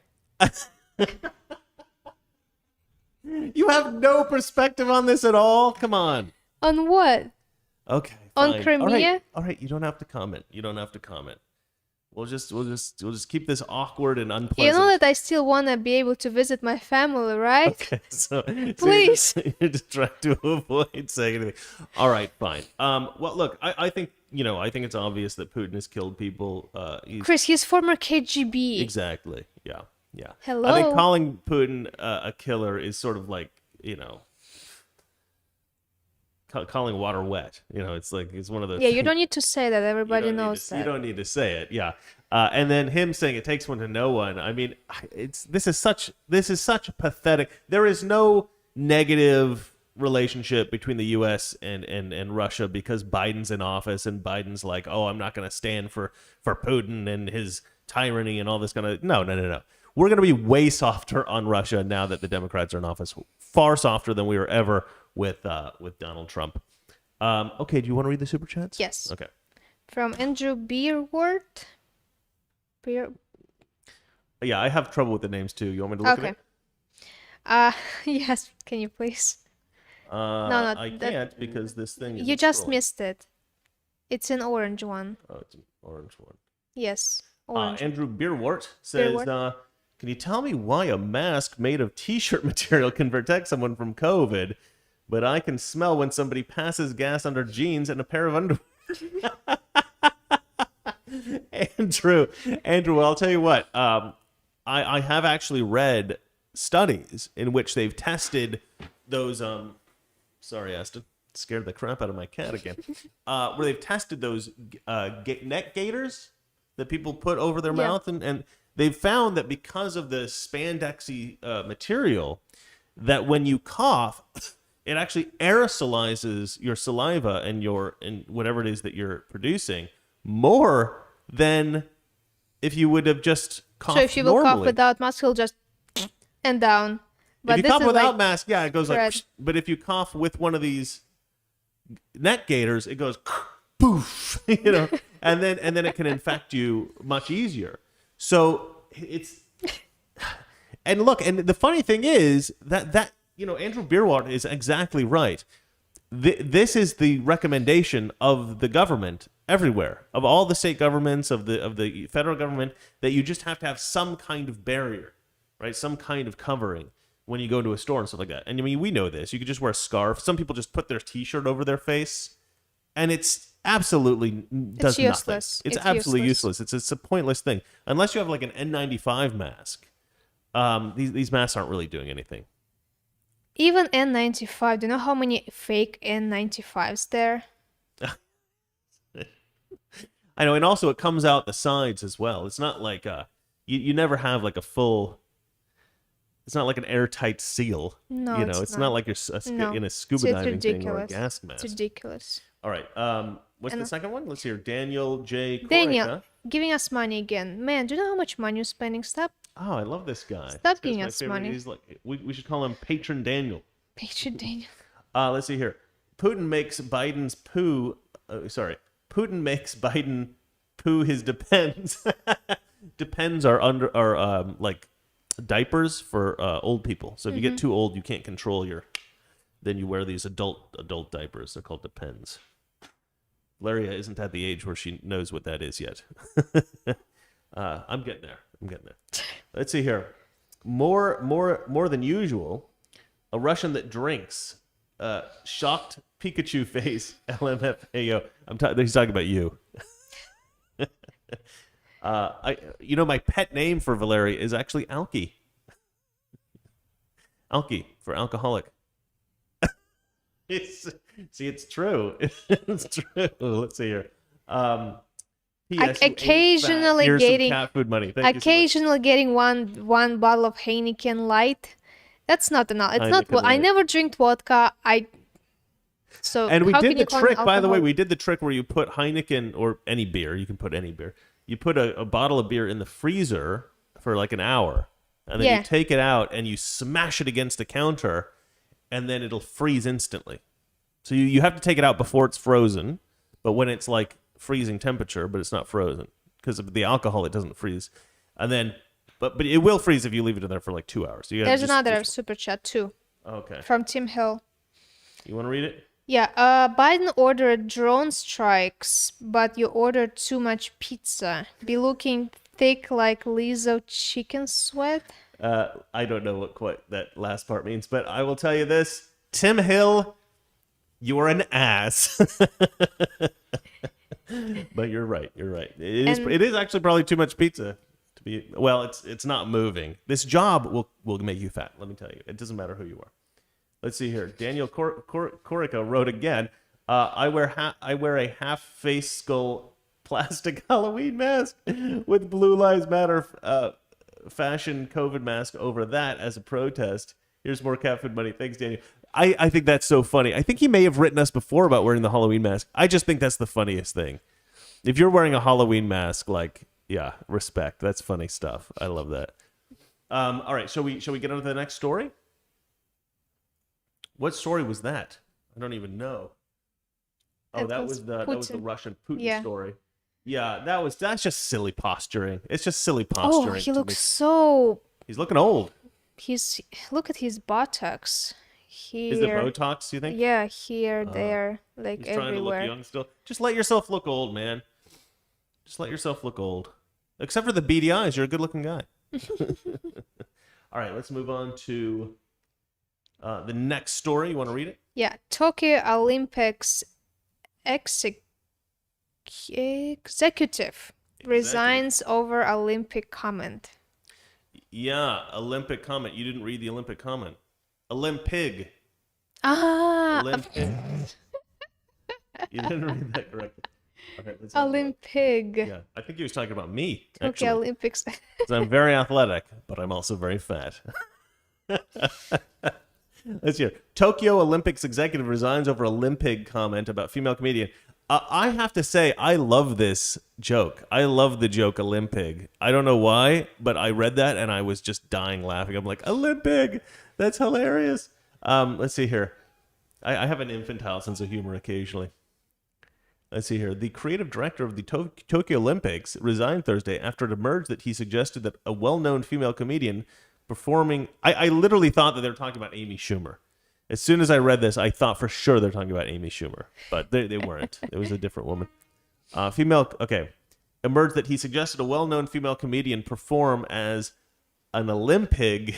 You have no perspective on this at all? Come on. On what? Okay. On fine. Crimea? All right. You don't have to comment. We'll just keep this awkward and unpleasant. You know that I still want to be able to visit my family, right? Okay. So Please. you're just trying to avoid saying anything. All right. Fine. Well, look. I think it's obvious that Putin has killed people. Chris, he's former KGB. Exactly. Yeah. Hello? I think calling Putin a killer is sort of like, calling water wet. It's like, it's one of those. Yeah, you don't need to say that. Everybody knows You that. don't need to say it. Yeah. And then him saying it takes one to know one. I mean, this is such pathetic. There is no negative relationship between the U.S. and Russia because Biden's in office and Biden's like, oh, I'm not going to stand for Putin and his tyranny and all this kind of... No. We're going to be way softer on Russia now that the Democrats are in office. Far softer than we were ever with Donald Trump. Okay, do you want to read the super chats? Yes. Okay. From Andrew Beerwort. Yeah, I have trouble with the names too. You want me to look at it? Yes. Can you please? No, I can't because this thing is... You just missed it. It's an orange one. Oh, it's an orange one. Yes. Orange. Andrew Beerwort says, can you tell me why a mask made of t-shirt material can protect someone from COVID, but I can smell when somebody passes gas under jeans and a pair of underwear? Andrew, I'll tell you what. I have actually read studies in which they've tested those... Sorry, Aston. Scared the crap out of my cat again. Where they've tested those neck gaiters that people put over their mouth, and they've found that because of the spandexy material, that when you cough, it actually aerosolizes your saliva and whatever it is that you're producing more than if you would have just coughed So if you will normally. cough without mask, he'll just and down. But If you this cough is without like mask, yeah, it goes thread. like. But if you cough with one of these neck gaiters, it goes poof, and then it can infect you much easier. So it's and look, and the funny thing is that Andrew Beerwart is exactly right. This is the recommendation of the government everywhere, of all the state governments, of the federal government, that you just have to have some kind of barrier, right? Some kind of covering when you go into a store and stuff like that. And I mean, we know this. You could just wear a scarf. Some people just put their t-shirt over their face, and it's absolutely does nothing. Useless. It's absolutely useless. It's a pointless thing unless you have like an N95 mask. These masks aren't really doing anything. Even N95. Do you know how many fake N95s there? I know, and also it comes out the sides as well. It's not like you never have like a full. It's not like an airtight seal. No, you know, it's not like you're No. in a scuba It's diving thing or a ridiculous. gas mask. It's ridiculous. All right. What's the second one? Let's hear. Daniel J. Corica. Daniel, giving us money again. Man, do you know how much money you're spending? Stop. Oh, I love this guy. Stop This guy's giving my us favorite. money. He's like we should call him Patron Daniel. Patron Daniel. Let's see here. Putin makes Biden's poo. Putin makes Biden poo his depends. Depends are like diapers for old people. So if you get too old, you can't control then you wear these adult diapers. They're called depends. Laria isn't at the age where she knows what that is yet. I'm getting there. Let's see here. More than usual. A Russian that drinks. Shocked Pikachu face. LMFAO. He's talking about you. My pet name for Valerie is actually Alki. Alki for alcoholic. It's true. It's true. Let's see here. Occasionally Here's some getting cat food money. Thank you so much. occasionally getting one bottle of Heineken Light. That's not enough. It's not. Heineken I Light. never drink vodka. And we how did can the you call trick, me by the way. alcoholic? We did the trick where you put Heineken or any beer. You can put any beer. You put a bottle of beer in the freezer for like an hour, and then you take it out and you smash it against the counter, and then it'll freeze instantly. So you have to take it out before it's frozen, but when it's like freezing temperature, but it's not frozen because of the alcohol, it doesn't freeze. And then, but it will freeze if you leave it in there for like 2 hours. So There's another super chat too. Okay. From Tim Hill. You want to read it? Yeah, Biden ordered drone strikes, but you ordered too much pizza. Be looking thick like Lizzo chicken sweat. I don't know what quite that last part means, but I will tell you this. Tim Hill, you're an ass. But you're right. It is actually probably too much pizza to be. Well, it's not moving. This job will make you fat. Let me tell you. It doesn't matter who you are. Let's see here. Daniel Corica wrote again. I wear a half face skull plastic Halloween mask with Blue Lives Matter fashion COVID mask over that as a protest. Here's more cat food money. Thanks, Daniel. I think that's so funny. I think he may have written us before about wearing the Halloween mask. I just think that's the funniest thing. If you're wearing a Halloween mask, like, yeah, respect. That's funny stuff. I love that. All right, shall we get on to the next story? What story was that? I don't even know. Oh, that was the Russian Putin story. Yeah, that's just silly posturing. It's just silly posturing. Oh, he looks so. He's looking old. Look at his buttocks. Here. Is it Botox, you think? Yeah, here, there, like he's trying to look everywhere. young still. Just let yourself look old, man. Just let yourself look old. Except for the beady eyes, you're a good-looking guy. All right, let's move on to the next story. You want to read it? Yeah, Tokyo Olympics executive resigns over Olympic comment. Yeah, Olympic comment. You didn't read the Olympic comment. Olympig. Ah, Olympig. You didn't read that correctly. Okay, let's have a look. Olympig. Yeah, I think he was talking about me. Tokyo Actually, Olympics. 'Cause I'm very athletic, but I'm also very fat. Let's hear. Tokyo Olympics executive resigns over Olympig comment about female comedian. I have to say, I love this joke. I love the joke Olympig. I don't know why, but I read that and I was just dying laughing. I'm like, Olympig, that's hilarious. Let's see here. I have an infantile sense of humor occasionally. Let's see here. The creative director of the Tokyo Olympics resigned Thursday after it emerged that he suggested that a well-known female comedian performing... I literally thought that they were talking about Amy Schumer. As soon as I read this, I thought for sure they're talking about Amy Schumer. But they weren't. It was a different woman. Emerged that he suggested a well-known female comedian perform as an Olympig.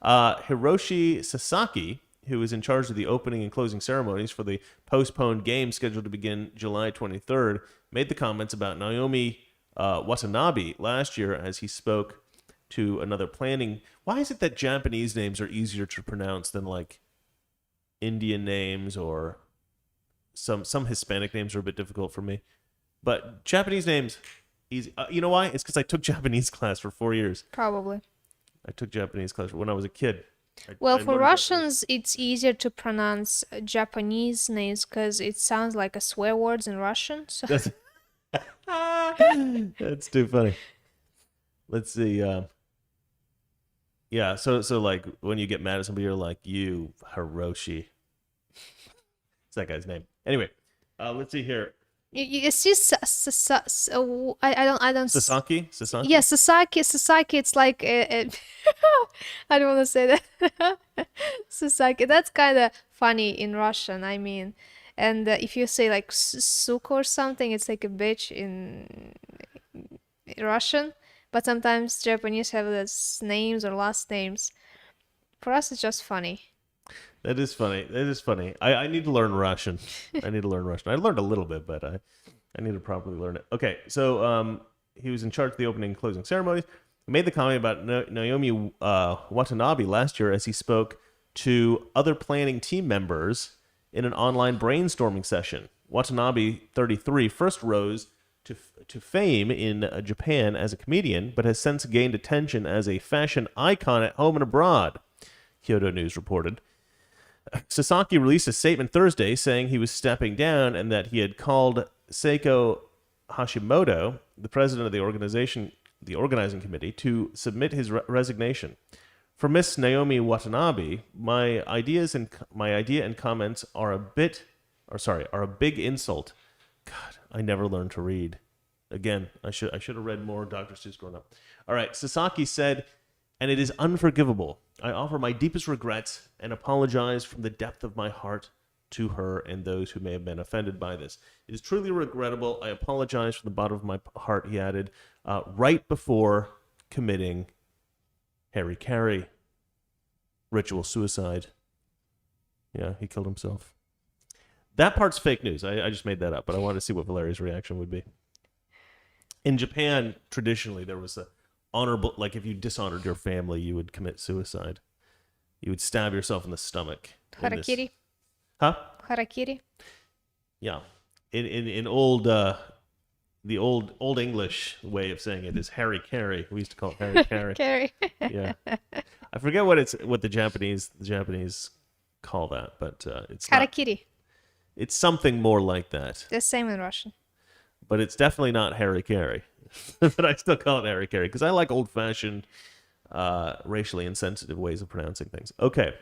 Hiroshi Sasaki, who is in charge of the opening and closing ceremonies for the postponed games scheduled to begin July 23rd, made the comments about Naomi Watanabe last year as he spoke to another planning. Why is it that Japanese names are easier to pronounce than like Indian names, or some Hispanic names are a bit difficult for me? But Japanese names, easy. You know why? It's because I took Japanese class for 4 years. Probably. I took Japanese class when I was a kid. Well, I for learned Russians, it's easier to pronounce Japanese names because it sounds like a swear words in Russian. So Japanese. That's too funny. Let's see. Yeah, so like when you get mad at somebody, you're like, you Hiroshi. It's that guy's name. Anyway, let's see here. you see, I don't. Sasaki? Sasaki? Yeah, Sasaki. It's like I don't want to say that. Sasaki. That's kind of funny in Russian. I mean, and if you say like suka or something, it's like a bitch in Russian. But sometimes Japanese have those names or last names. For us, it's just funny. That is funny. That is funny. I need to learn Russian. I need to learn Russian. I learned a little bit, but I need to properly learn it. Okay, so he was in charge of the opening and closing ceremonies. He made the comment about Naomi Watanabe last year as he spoke to other planning team members in an online brainstorming session. Watanabe, 33, first rose to fame in Japan as a comedian, but has since gained attention as a fashion icon at home and abroad, Kyodo News reported. Sasaki released a statement Thursday saying he was stepping down and that he had called Seiko Hashimoto, the president of the organizing committee, to submit his resignation. For Miss Naomi Watanabe, my idea and comments are a big insult. God, I never learned to read. Again, I should have read more Dr. Seuss growing up. All right, Sasaki said, and it is unforgivable. I offer my deepest regrets and apologize from the depth of my heart to her and those who may have been offended by this. It is truly regrettable. I apologize from the bottom of my heart, he added, right before committing Harry Carey ritual suicide. Yeah, he killed himself. That part's fake news. I just made that up, but I wanted to see what Valeria's reaction would be. In Japan, traditionally, there was a honorable, like if you dishonored your family, you would commit suicide. You would stab yourself in the stomach. Harakiri. Huh? Harakiri. Yeah. In old, the old English way of saying it is Harry Carey. We used to call it Harry Carey. Carry. Yeah. I forget what the Japanese call that, but it's not, Harakiri. it's something more like that. The same in Russian. But it's definitely not Harry Carey. But I still call it Harry Carey because I like old-fashioned, racially insensitive ways of pronouncing things. Okay.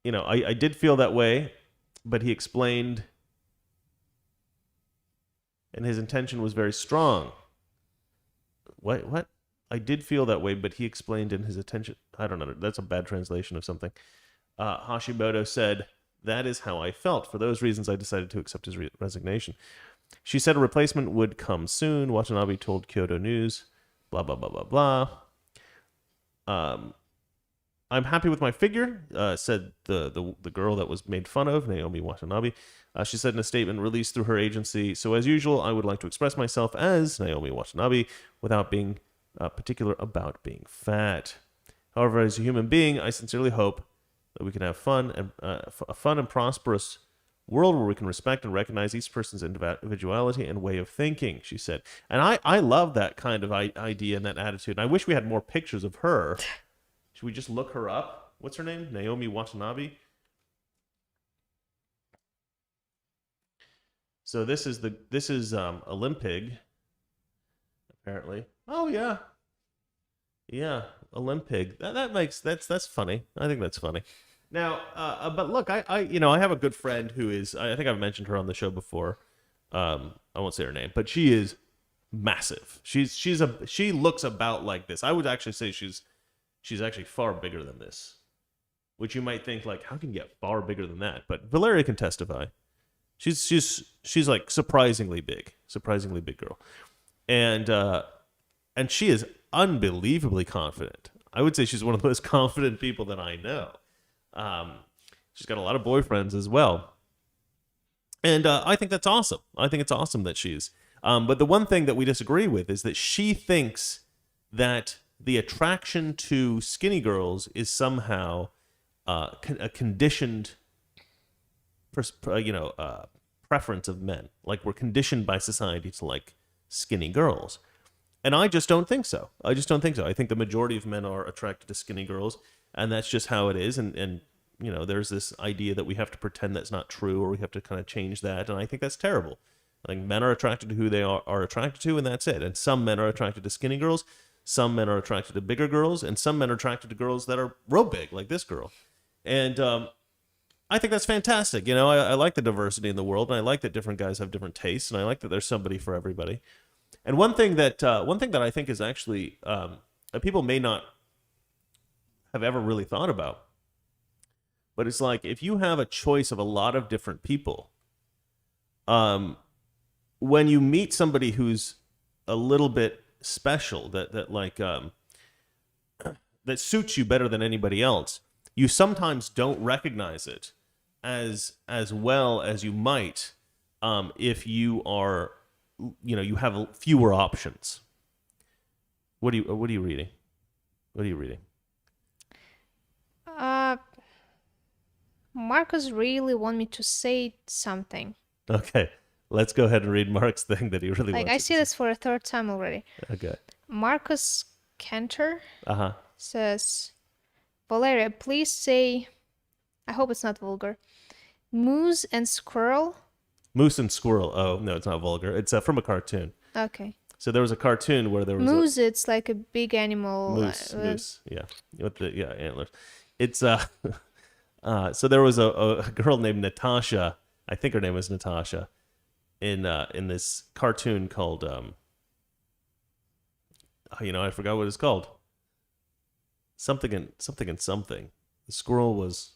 You know, I did feel that way, but he explained, and his intention was very strong. What? I did feel that way, but he explained in his intention. I don't know. That's a bad translation of something. Hashimoto said, that is how I felt. For those reasons, I decided to accept his resignation. She said a replacement would come soon. Watanabe told Kyodo News, blah, blah, blah, blah, blah. I'm happy with my figure, said the girl that was made fun of, Naomi Watanabe. She said in a statement released through her agency, so as usual, I would like to express myself as Naomi Watanabe without being particular about being fat. However, as a human being, I sincerely hope that we can have fun and a fun and prosperous world where we can respect and recognize each person's individuality and way of thinking, she said. And I love that kind of idea and that attitude. And I wish we had more pictures of her. Should we just look her up? What's her name? Naomi Watanabe? So this is Olympig, apparently. Oh yeah. Yeah, Olympig. That's funny. I think that's funny. Now, but look, I have a good friend who is, I think I've mentioned her on the show before. I won't say her name, but she is massive. She looks about like this. I would actually say she's actually far bigger than this, which you might think like, how can you get far bigger than that? But Valeria can testify. She's like surprisingly big girl, and she is unbelievably confident. I would say she's one of the most confident people that I know. She's got a lot of boyfriends as well. And I think that's awesome. I think it's awesome that she's. But the one thing that we disagree with is that she thinks that the attraction to skinny girls is somehow a conditioned preference of men. Like we're conditioned by society to like skinny girls. And I just don't think so. I think the majority of men are attracted to skinny girls, and that's just how it is. And you know, there's this idea that we have to pretend that's not true, or we have to kind of change that, and I think that's terrible. I think men are attracted to who they are attracted to, and that's it. And some men are attracted to skinny girls, some men are attracted to bigger girls, and some men are attracted to girls that are real big, like this girl. And I think that's fantastic. You know, I like the diversity in the world, and I like that different guys have different tastes, and I like that there's somebody for everybody. And one thing that I think is actually that people may not have ever really thought about, but it's like if you have a choice of a lot of different people, when you meet somebody who's a little bit special, that suits you better than anybody else, you sometimes don't recognize it as well as you might if you are, you know, you have fewer options. What are you reading? What are you reading? Marcus really want me to say something. Okay, let's go ahead and read Mark's thing that he really Like wants. I see this for a third time already. Okay. Marcus Cantor Uh-huh. says, Valeria, please say, I hope it's not vulgar, moose and squirrel. Moose and squirrel. Oh, no, it's not vulgar. It's from a cartoon. Okay. So there was a cartoon where there was Moose, it's like a big animal. moose, yeah, with the antlers. It's so there was a girl named Natasha. I think her name was Natasha, in this cartoon called I forgot what it's called. Something and something. The squirrel was,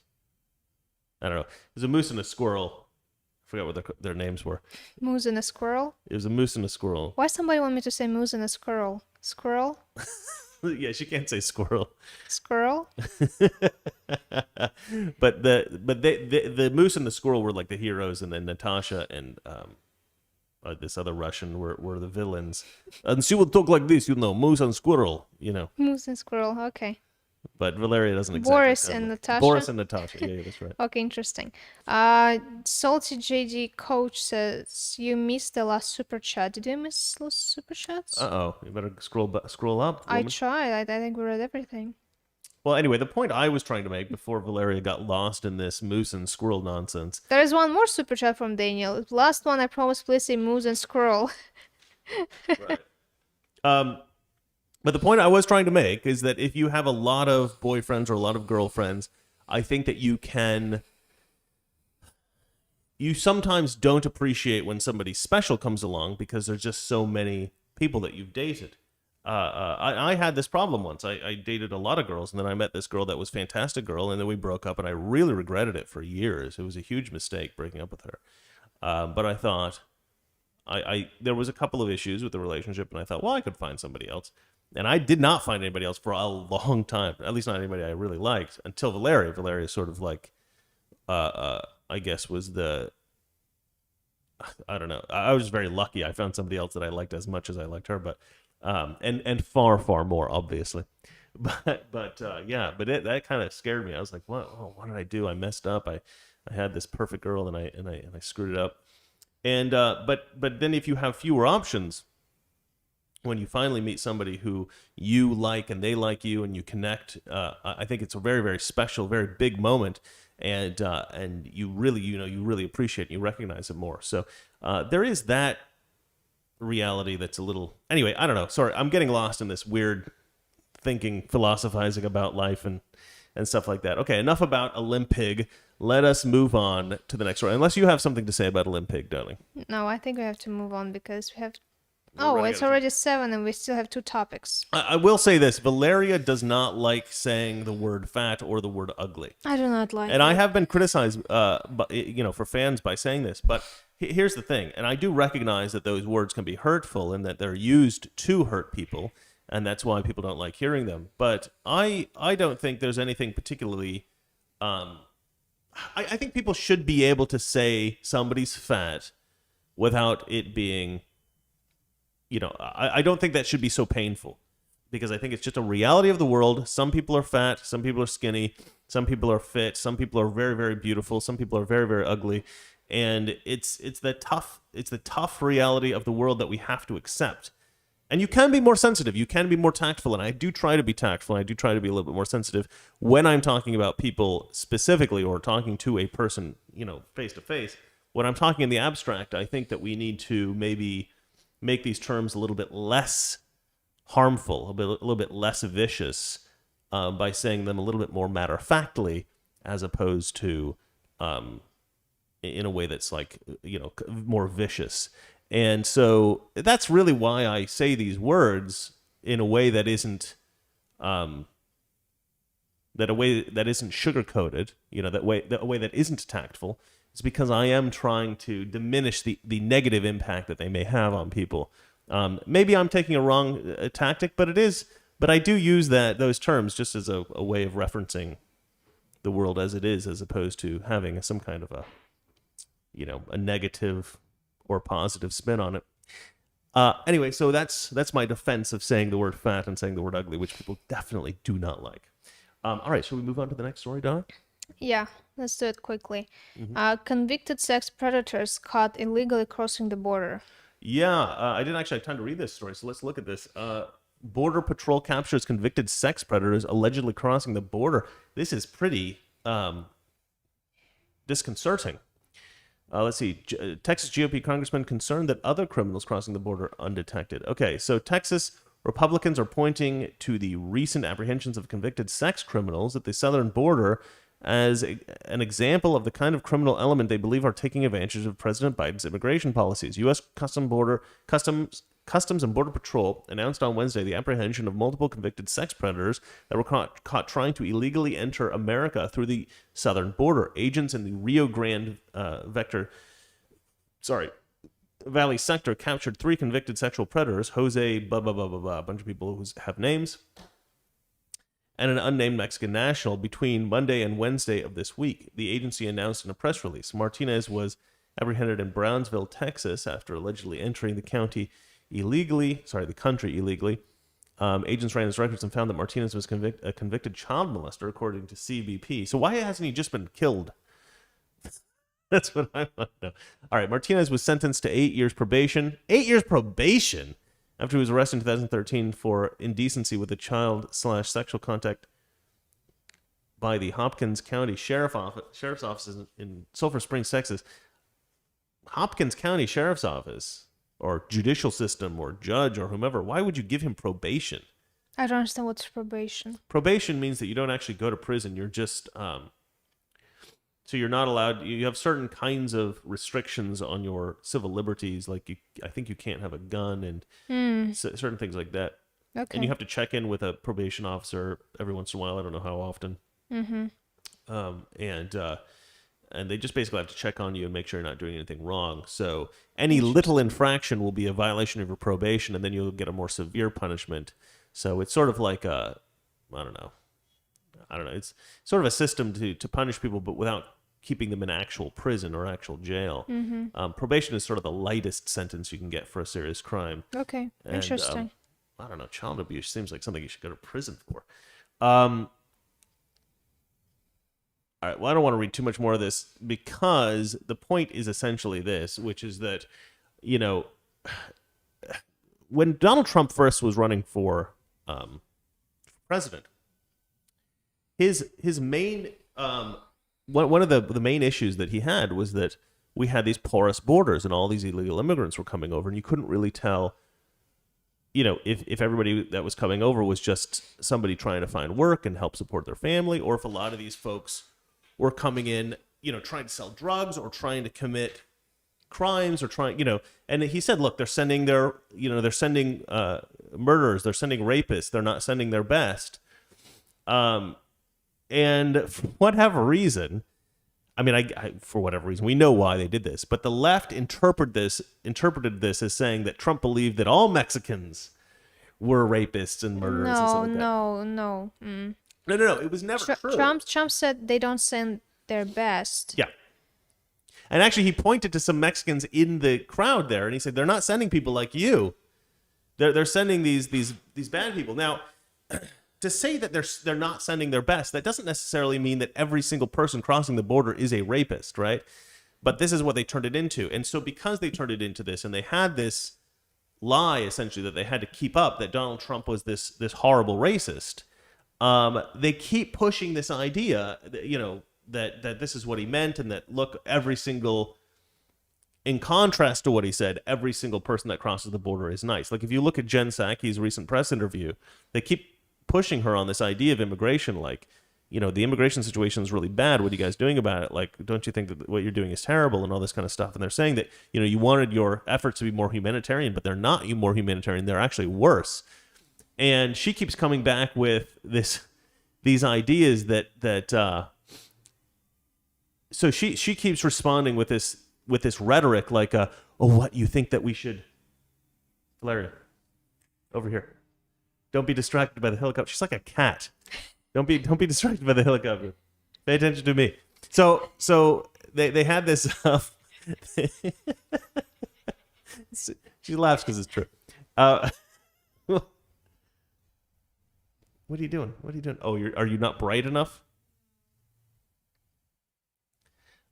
I don't know. It was a moose and a squirrel. I forgot what their names were. Moose and a squirrel? It was a moose and a squirrel. Why somebody want me to say moose and a squirrel? Squirrel? Yeah, she can't say squirrel. Squirrel? But the moose and the squirrel were like the heroes, and then Natasha and this other Russian were the villains. And she would talk like this, moose and squirrel, Moose and squirrel, okay. But Valeria doesn't exactly. Boris and Natasha? Boris and Natasha, yeah, that's right. Okay, interesting. Salty JD Coach says, you missed the last super chat. Did you miss those super chats? Uh-oh, you better scroll up. I woman. tried. I think we read everything. Well, anyway, the point I was trying to make before Valeria got lost in this moose and squirrel nonsense. There is one more super chat from Daniel. Last one, I promise, please say moose and squirrel. Right. But the point I was trying to make is that if you have a lot of boyfriends or a lot of girlfriends, I think that you sometimes don't appreciate when somebody special comes along because there's just so many people that you've dated. I had this problem once. I dated a lot of girls, and then I met this girl that was a fantastic girl, and then we broke up, and I really regretted it for years. It was a huge mistake breaking up with her. But I thought, there was a couple of issues with the relationship, and I thought, well, I could find somebody else. And I did not find anybody else for a long time, at least not anybody I really liked, until Valeria. Valeria sort of like, I guess was I don't know. I was very lucky. I found somebody else that I liked as much as I liked her, but and far, far more, obviously. But that kind of scared me. I was like, what did I do? I messed up. I had this perfect girl, and I screwed it up. And but then if you have fewer options, when you finally meet somebody who you like and they like you and you connect, I think it's a very, very special, very big moment, and you really appreciate it, you recognize it more. So there is that reality that's a little. Anyway, I don't know. Sorry, I'm getting lost in this weird thinking, philosophizing about life and stuff like that. Okay, enough about Olympig. Let us move on to the next one. Unless you have something to say about Olympig, darling. No, I think we have to move on because we have. We're It's already 7 and we still have 2 topics. I will say this. Valeria does not like saying the word fat or the word ugly. I do not like And I have been criticized, for fans by saying this. But here's the thing. And I do recognize that those words can be hurtful and that they're used to hurt people. And that's why people don't like hearing them. But I don't think there's anything particularly... I think people should be able to say somebody's fat without it being... I don't think that should be so painful because I think it's just a reality of the world. Some people are fat, some people are skinny, some people are fit, some people are very, very beautiful, some people are very, very ugly. And it's the tough reality of the world that we have to accept. And you can be more sensitive, you can be more tactful, and I do try to be tactful, and I do try to be a little bit more sensitive when I'm talking about people specifically or talking to a person, face to face. When I'm talking in the abstract, I think that we need to maybe make these terms a little bit less harmful, a little bit less vicious, by saying them a little bit more matter-of-factly, as opposed to in a way that's like, more vicious. And so that's really why I say these words in a way that isn't sugar-coated, a way that isn't tactful. It's because I am trying to diminish the negative impact that they may have on people. Maybe I'm taking a wrong tactic, but I do use those terms just as a way of referencing the world as it is, as opposed to having some kind of a negative or positive spin on it. Anyway, so that's my defense of saying the word fat and saying the word ugly, which people definitely do not like. All right, shall we move on to the next story, Donna? Yeah, let's do it quickly. Convicted sex predators caught illegally crossing the border. Yeah, I didn't actually have time to read this story, so let's look at this. Border Patrol captures convicted sex predators allegedly crossing the border. This is pretty disconcerting. Let's see. Texas GOP congressman concerned that other criminals crossing the border undetected. Okay, so Texas Republicans are pointing to the recent apprehensions of convicted sex criminals at the southern border as an example of the kind of criminal element they believe are taking advantage of President Biden's immigration policies. U.S. Customs and Border Patrol announced on Wednesday the apprehension of multiple convicted sex predators that were caught trying to illegally enter America through the southern border. Agents in the Rio Grande Valley sector captured 3 convicted sexual predators, Jose, blah, blah, blah, blah, blah, a bunch of people who have names, and an unnamed Mexican national between Monday and Wednesday of this week. The agency announced in a press release. Martinez was apprehended in Brownsville, Texas, after allegedly entering the country illegally. Agents ran his records and found that Martinez was a convicted child molester, according to CBP. So why hasn't he just been killed? That's what I want to know. All right, Martinez was sentenced to 8 years probation. 8 years probation? After he was arrested in 2013 for indecency with a child/sexual contact by the Hopkins County Sheriff's Office in Sulphur Springs, Texas. Hopkins County Sheriff's Office, or judicial system, or judge, or whomever, why would you give him probation? I don't understand what's probation. Probation means that you don't actually go to prison. You're just... So you're not allowed... You have certain kinds of restrictions on your civil liberties, like I think you can't have a gun and certain things like that. Okay. And you have to check in with a probation officer every once in a while. I don't know how often. Mm-hmm. And they just basically have to check on you and make sure you're not doing anything wrong. So any little infraction will be a violation of your probation, and then you'll get a more severe punishment. So it's sort of like I don't know. It's sort of a system to punish people, but without keeping them in actual prison or actual jail. Mm-hmm. Probation is sort of the lightest sentence you can get for a serious crime. Okay, And, interesting. I don't know. Child abuse seems like something you should go to prison for. All right. Well, I don't want to read too much more of this because the point is essentially this, which is that, when Donald Trump first was running for president, his main one of the main issues that he had was that we had these porous borders and all these illegal immigrants were coming over, and you couldn't really tell, if everybody that was coming over was just somebody trying to find work and help support their family, or if a lot of these folks were coming in, trying to sell drugs or trying to commit crimes or and he said, look, they're sending they're sending murderers, they're sending rapists, they're not sending their best. And for whatever reason, for whatever reason, we know why they did this, but the left interpreted this as saying that Trump believed that all Mexicans were rapists and murderers and stuff like that. No. No. It was never true. Trump said they don't send their best. Yeah. And actually, he pointed to some Mexicans in the crowd there, and he said, they're not sending people like you. They're sending these bad people. Now, to say that they're not sending their best, that doesn't necessarily mean that every single person crossing the border is a rapist, right? But this is what they turned it into. And so because they turned it into this, and they had this lie essentially that they had to keep up, that Donald Trump was this horrible racist, they keep pushing this idea that, that this is what he meant, and that, look, in contrast to what he said, every single person that crosses the border is nice. Like, if you look at Jen Psaki's recent press interview, they keep pushing her on this idea of immigration, like, the immigration situation is really bad. What are you guys doing about it? Like, don't you think that what you're doing is terrible, and all this kind of stuff? And they're saying that, you wanted your efforts to be more humanitarian, but they're not more humanitarian. They're actually worse. And she keeps coming back with these ideas so she keeps responding with this rhetoric like, oh, what, you think that we should, Valeria, over here. Don't be distracted by the helicopter. She's like a cat. Don't be distracted by the helicopter. Pay attention to me. So they had this. She laughs because it's true. What are you doing? What are you doing? Oh, are you not bright enough?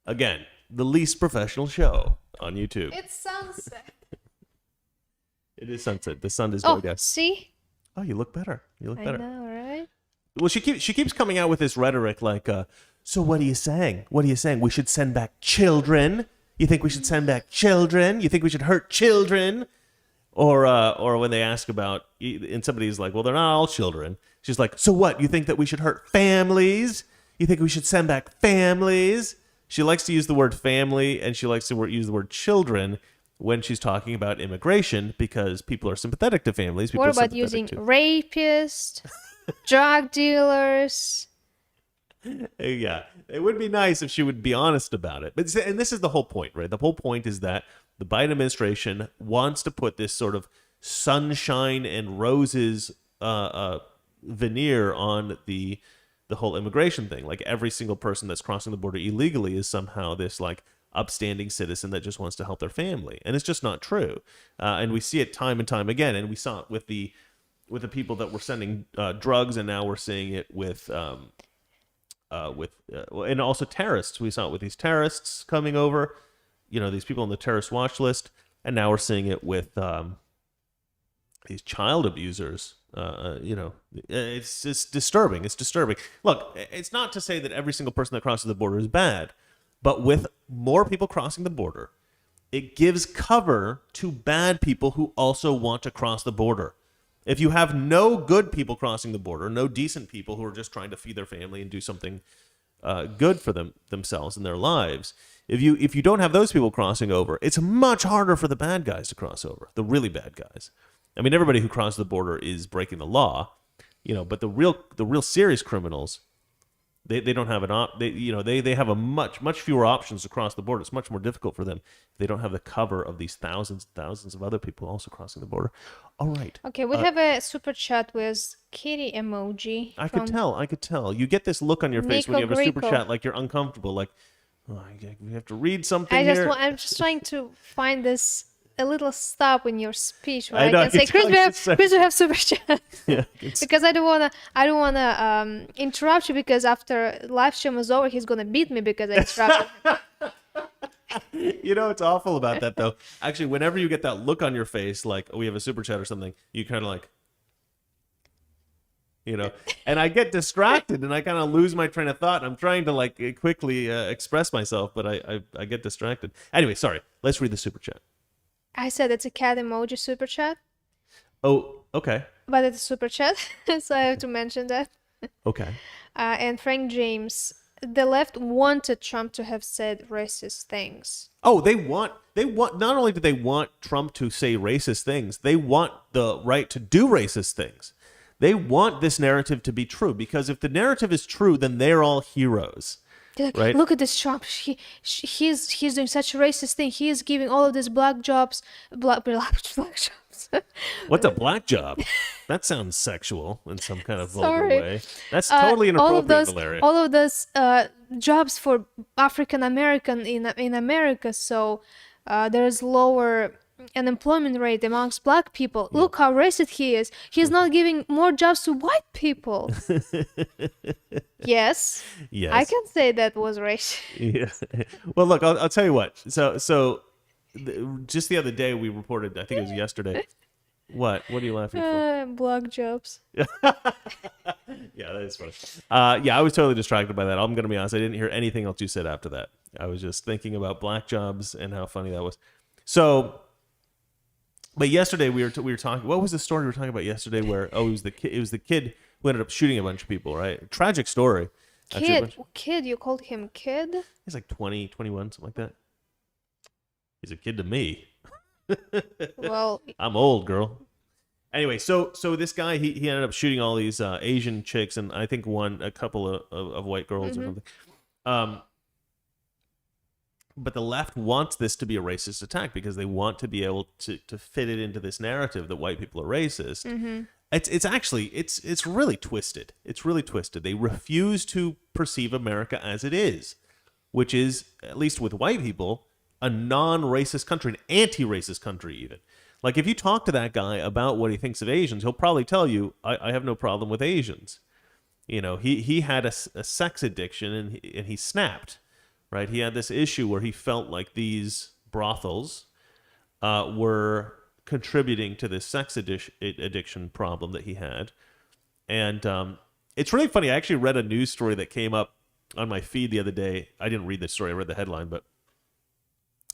Again, the least professional show on YouTube. It's sunset. It is sunset. The sun is going down. See? Oh, you look better. You look better. I know, right? Well, she keeps coming out with this rhetoric like, so what are you saying? What are you saying? We should send back children? You think we should send back children? You think we should hurt children? Or when they ask about, and somebody's like, well, they're not all children. She's like, so what? You think that we should hurt families? You think we should send back families? She likes to use the word family, and she likes to use the word children when she's talking about immigration, because people are sympathetic to families. People What about using rapists, drug dealers? Yeah, it would be nice if she would be honest about it. And this is the whole point, right? The whole point is that the Biden administration wants to put this sort of sunshine and roses veneer on the whole immigration thing. Like, every single person that's crossing the border illegally is somehow this, like, upstanding citizen that just wants to help their family, and it's just not true. And we see it time and time again. And we saw it with the people that were sending drugs, and now we're seeing it with and also terrorists. We saw it with these terrorists coming over, these people on the terrorist watch list, and now we're seeing it with these child abusers. It's just disturbing. It's disturbing. Look, it's not to say that every single person that crosses the border is bad, but with more people crossing the border, it gives cover to bad people who also want to cross the border. If you have no good people crossing the border, no decent people who are just trying to feed their family and do something good for themselves and their lives, if you don't have those people crossing over, it's much harder for the bad guys to cross over, the really bad guys. I mean, everybody who crosses the border is breaking the law, but the real serious criminals, they don't have they have a much fewer options to cross the border. It's much more difficult for them if they don't have the cover of these thousands and thousands of other people also crossing the border. All right. Okay, we have a super chat with kitty emoji. I could tell. You get this look on your face when you have a super chat, like you're uncomfortable, like, oh, we have to read something here. I'm just trying to find this a little stop in your speech where I know, I can say, Chris, we have super chat. Yeah, because I don't wanna interrupt you, because after live stream is over, he's gonna beat me because I interrupted him. It's awful about that, though. Actually, whenever you get that look on your face, like, oh, we have a super chat or something, you kind of like, and I get distracted and I kind of lose my train of thought. I'm trying to like quickly express myself, but I get distracted. Anyway, sorry. Let's read the super chat. I said it's a cat emoji super chat. Oh, okay. But it's a super chat, so I have to mention that. Okay. And Frank James, the left wanted Trump to have said racist things. Oh, they want, not only do they want Trump to say racist things, they want the right to do racist things. They want this narrative to be true, because if the narrative is true, then they're all heroes. Like, right? Look at this Trump. He's doing such a racist thing. He is giving all of these black jobs. What's a black job? That sounds sexual in some kind of vulgar Sorry. way. That's totally inappropriate, Valeria. All of those jobs for African American in America. So there's lower unemployment rate amongst black people. Look how racist he is. He's not giving more jobs to white people. Yes, Yes. I can say that was racist. Yeah. Well, look, I'll tell you what. Just the other day we reported, I think it was yesterday. What? What are you laughing for? Black jobs. Yeah, that is funny. Yeah, I was totally distracted by that. I'm going to be honest. I didn't hear anything else you said after that. I was just thinking about black jobs and how funny that was. So, but yesterday we were talking. What was the story we were talking about yesterday? Where it was the kid who ended up shooting a bunch of people. Right? Tragic story. Kid, you called him kid? He's like 20, 21, something like that. He's a kid to me. Well, I'm old, girl. Anyway, so this guy he ended up shooting all these Asian chicks and I think a couple of white girls or something. But the left wants this to be a racist attack because they want to be able to fit it into this narrative that white people are racist. It's actually it's really twisted. It's really twisted. They refuse to perceive America as it is, which is, at least with white people, a non-racist country, an anti-racist country even. Like, if you talk to that guy about what he thinks of Asians, he'll probably tell you, I have no problem with Asians. You know, he had a sex addiction and he snapped, right? He had this issue where he felt like these brothels were contributing to this sex addiction problem that he had. And it's really funny. I actually read a news story that came up on my feed the other day. I didn't read the story. I read the headline, but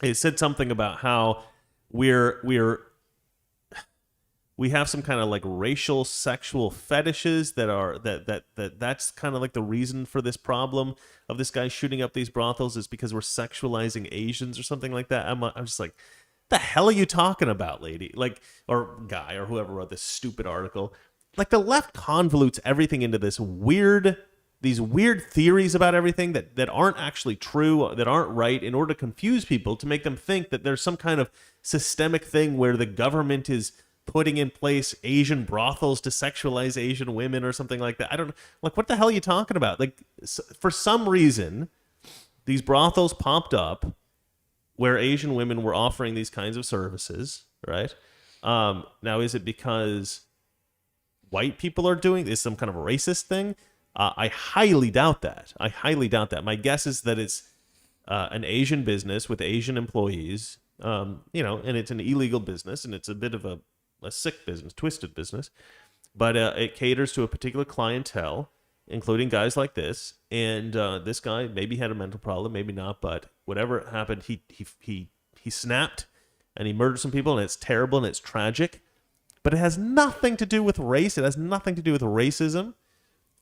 it said something about how we have some kind of like racial sexual fetishes that's kind of like the reason for this problem of this guy shooting up these brothels is because we're sexualizing Asians or something like that. I'm just like, the hell are you talking about, lady? Like, or guy or whoever wrote this stupid article. Like, the left convolutes everything into these weird theories about everything that aren't actually true, that aren't right, in order to confuse people, to make them think that there's some kind of systemic thing where the government is putting in place Asian brothels to sexualize Asian women or something like that. I don't know. Like, what the hell are you talking about? Like, for some reason, these brothels popped up where Asian women were offering these kinds of services, right? Now, is it because white people are doing this, some kind of a racist thing? I highly doubt that. My guess is that it's an Asian business with Asian employees, and it's an illegal business, and it's a bit of a sick business, twisted business, but it caters to a particular clientele, including guys like this. And this guy maybe had a mental problem, maybe not, but whatever happened, he snapped and he murdered some people, and it's terrible and it's tragic. But it has nothing to do with race. It has nothing to do with racism.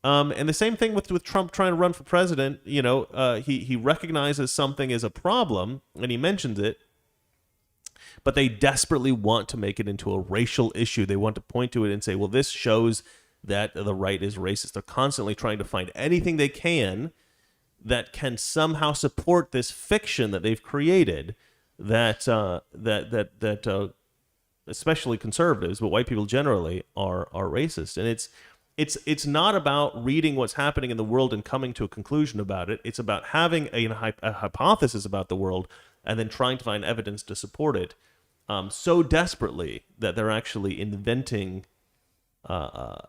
And the same thing with Trump trying to run for president. He recognizes something as a problem and he mentions it, but they desperately want to make it into a racial issue. They want to point to it and say, well, this shows that the right is racist. They're constantly trying to find anything they can that can somehow support this fiction that they've created that especially conservatives, but white people generally are racist. And it's not about reading what's happening in the world and coming to a conclusion about it. It's about having a hypothesis about the world and then trying to find evidence to support it so desperately that they're actually inventing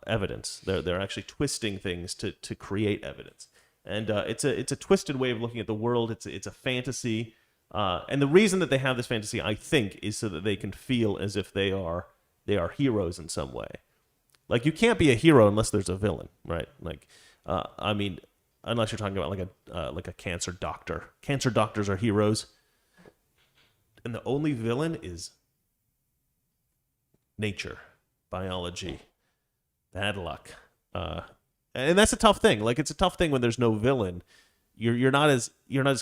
evidence. They're actually twisting things to create evidence. And it's a twisted way of looking at the world. It's a fantasy. And the reason that they have this fantasy, I think, is so that they can feel as if they are heroes in some way. Like, you can't be a hero unless there's a villain, right? Like, unless you're talking about like a cancer doctor. Cancer doctors are heroes, and the only villain is nature, biology, bad luck, and that's a tough thing. Like, it's a tough thing when there's no villain. You're not as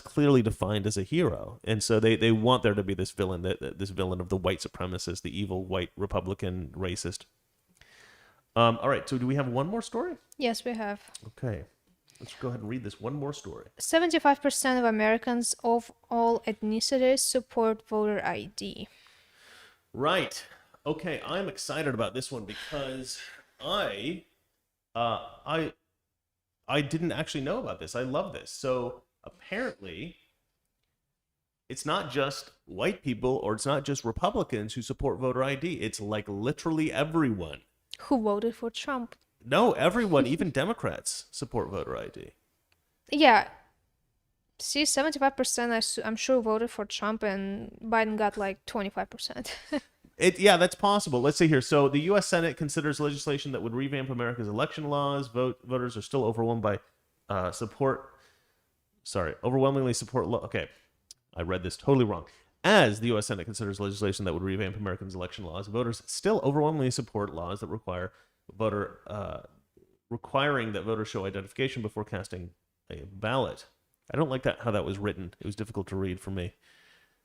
clearly defined as a hero, and so they want there to be this villain, this villain of the white supremacist, the evil white Republican racist. All right, so do we have one more story? Yes, we have. Okay, let's go ahead and read this one more story. 75% of Americans of all ethnicities support voter ID. Right. Okay, I'm excited about this one because I didn't actually know about this. I love this. So apparently, it's not just white people or it's not just Republicans who support voter ID. It's like literally everyone. Who voted for Trump? No, everyone, even Democrats support voter ID. Yeah. See, 75% I'm sure voted for Trump, and Biden got like 25%. Yeah, that's possible. Let's see here. So the U.S. Senate considers legislation that would revamp America's election laws. Voters are still overwhelmingly support. Okay, I read this totally wrong. As the U.S. Senate considers legislation that would revamp Americans' election laws, voters still overwhelmingly support laws that requiring that voters show identification before casting a ballot. I don't like how that was written. It was difficult to read for me.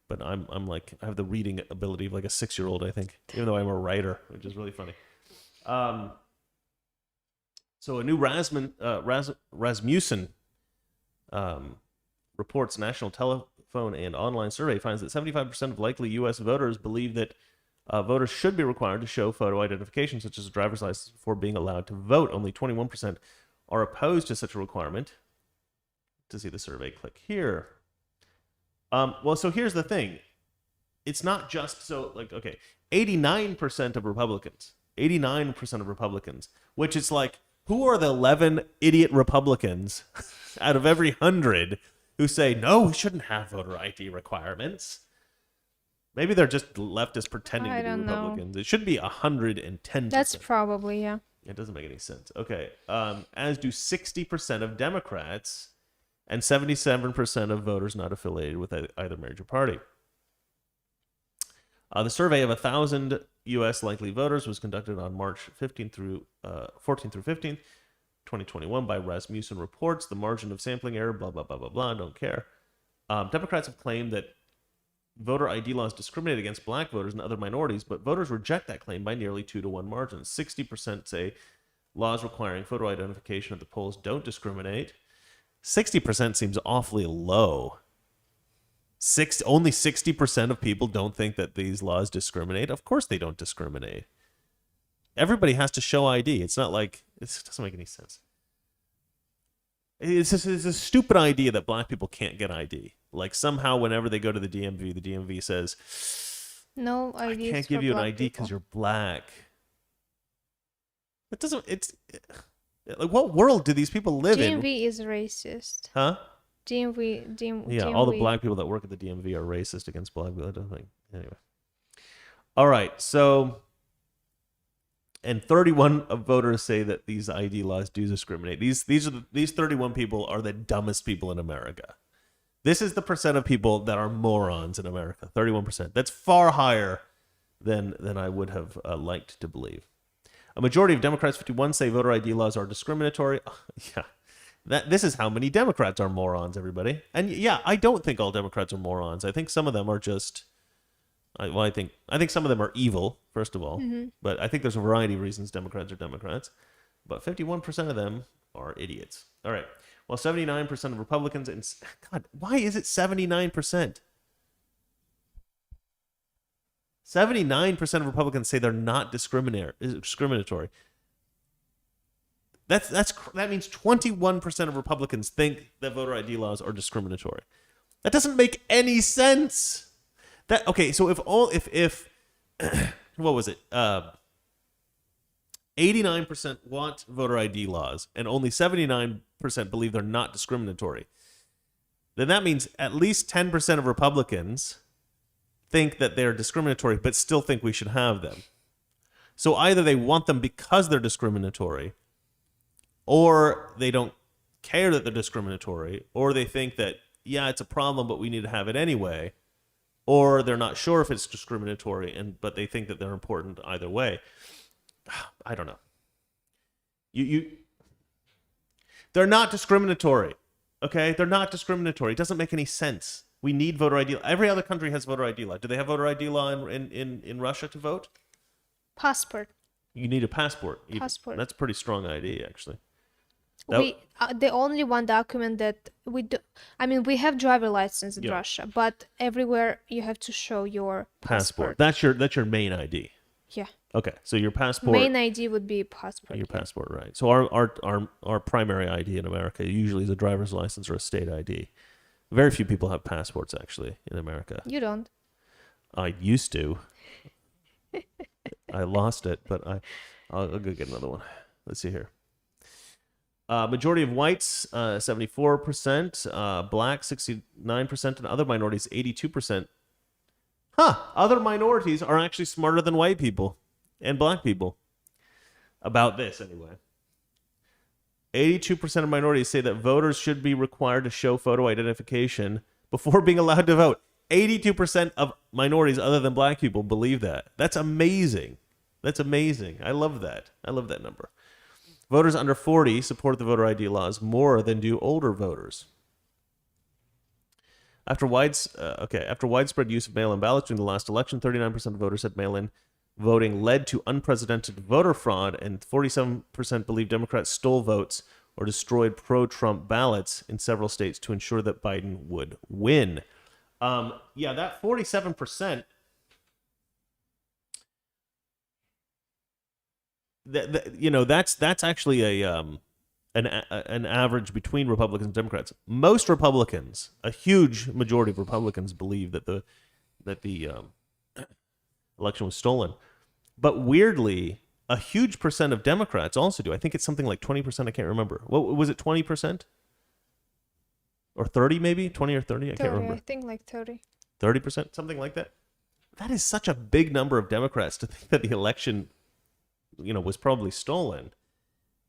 But I'm like, I have the reading ability of like a 6-year-old, I think, even though I'm a writer, which is really funny. So a new Rasmussen reports national telephone and online survey finds that 75% of likely U.S. voters believe that voters should be required to show photo identification, such as a driver's license, before being allowed to vote. Only 21% are opposed to such a requirement. To see the survey, click here. Well, so here's the thing. It's not just 89% of Republicans, which is like, who are the 11 idiot Republicans out of every 100 who say, no, we shouldn't have voter ID requirements? Maybe they're just leftists pretending to be Republicans. It should be 110%. That's probably, yeah. It doesn't make any sense. Okay. As do 60% of Democrats and 77% of voters not affiliated with either major party. The survey of 1,000 U.S. likely voters was conducted on March 14 through 15, 2021 by Rasmussen Reports. The margin of sampling error, blah, blah, blah, blah, blah, don't care. Democrats have claimed that voter ID laws discriminate against black voters and other minorities, but voters reject that claim by nearly 2-to-1 margins. 60% say laws requiring photo identification at the polls don't discriminate. 60% seems awfully low. Only 60% of people don't think that these laws discriminate. Of course they don't discriminate. Everybody has to show ID. It's not like, it doesn't make any sense. It's a stupid idea that black people can't get ID. Like somehow whenever they go to the DMV says, no ID. I can't give you an ID because you're black. It doesn't, like, what world do these people live in? DMV is racist. Huh? DMV. Yeah, all the black people that work at the DMV are racist against black people. I don't think. Anyway. All right, so, and 31 of voters say that these ID laws do discriminate. These 31 people are the dumbest people in America. This is the percent of people that are morons in America. 31%. That's far higher than I would have liked to believe. A majority of Democrats, 51, say voter ID laws are discriminatory. Yeah, this is how many Democrats are morons, everybody. And yeah, I don't think all Democrats are morons. I think some of them are just, I think some of them are evil, first of all. Mm-hmm. But I think there's a variety of reasons Democrats are Democrats. But 51% of them are idiots. All right. Well, 79% of Republicans, and God, why is it 79%? 79% of Republicans say they're not discriminatory. That means 21% of Republicans think that voter ID laws are discriminatory. That doesn't make any sense. So if what was it? 89% want voter ID laws and only 79% believe they're not discriminatory. Then that means at least 10% of Republicans think that they're discriminatory but still think we should have them. So either they want them because they're discriminatory, or they don't care that they're discriminatory, or they think that, yeah, it's a problem but we need to have it anyway, or they're not sure if it's discriminatory but they think that they're important either way. I don't know. They're not discriminatory. Okay? They're not discriminatory. It doesn't make any sense. We need voter ID. Every other country has voter ID law. Do they have voter ID law in Russia to vote? Passport. You need a passport. Passport. That's pretty strong ID, actually. The only one document that we do, I mean, we have driver license in Russia, but everywhere you have to show your passport. That's your main ID. Yeah. Okay, so your passport. Main ID would be passport. Your passport, right? So our primary ID in America usually is a driver's license or a state ID. Very few people have passports, actually, in America. You don't. I used to. I lost it, but I'll go get another one. Let's see here. Majority of whites, 74%. Black, 69%. And other minorities, 82%. Other minorities are actually smarter than white people and black people. About this, anyway. 82% of minorities say that voters should be required to show photo identification before being allowed to vote. 82% of minorities other than black people believe that. That's amazing. That's amazing. I love that. I love that number. Voters under 40 support the voter ID laws more than do older voters. After widespread use of mail-in ballots during the last election, 39% of voters said mail-in voting led to unprecedented voter fraud, and 47% believe Democrats stole votes or destroyed pro-Trump ballots in several states to ensure that Biden would win. That 47%. That's actually an average between Republicans and Democrats. Most Republicans, a huge majority of Republicans, believe that the election was stolen. But weirdly, a huge percent of Democrats also do. I think it's something like 20%. I can't remember. What was it? 20%? Or 30 maybe? 20 or 30? I 30, can't remember. I think like 30. 30%? Something like that? That is such a big number of Democrats to think that the election, was probably stolen.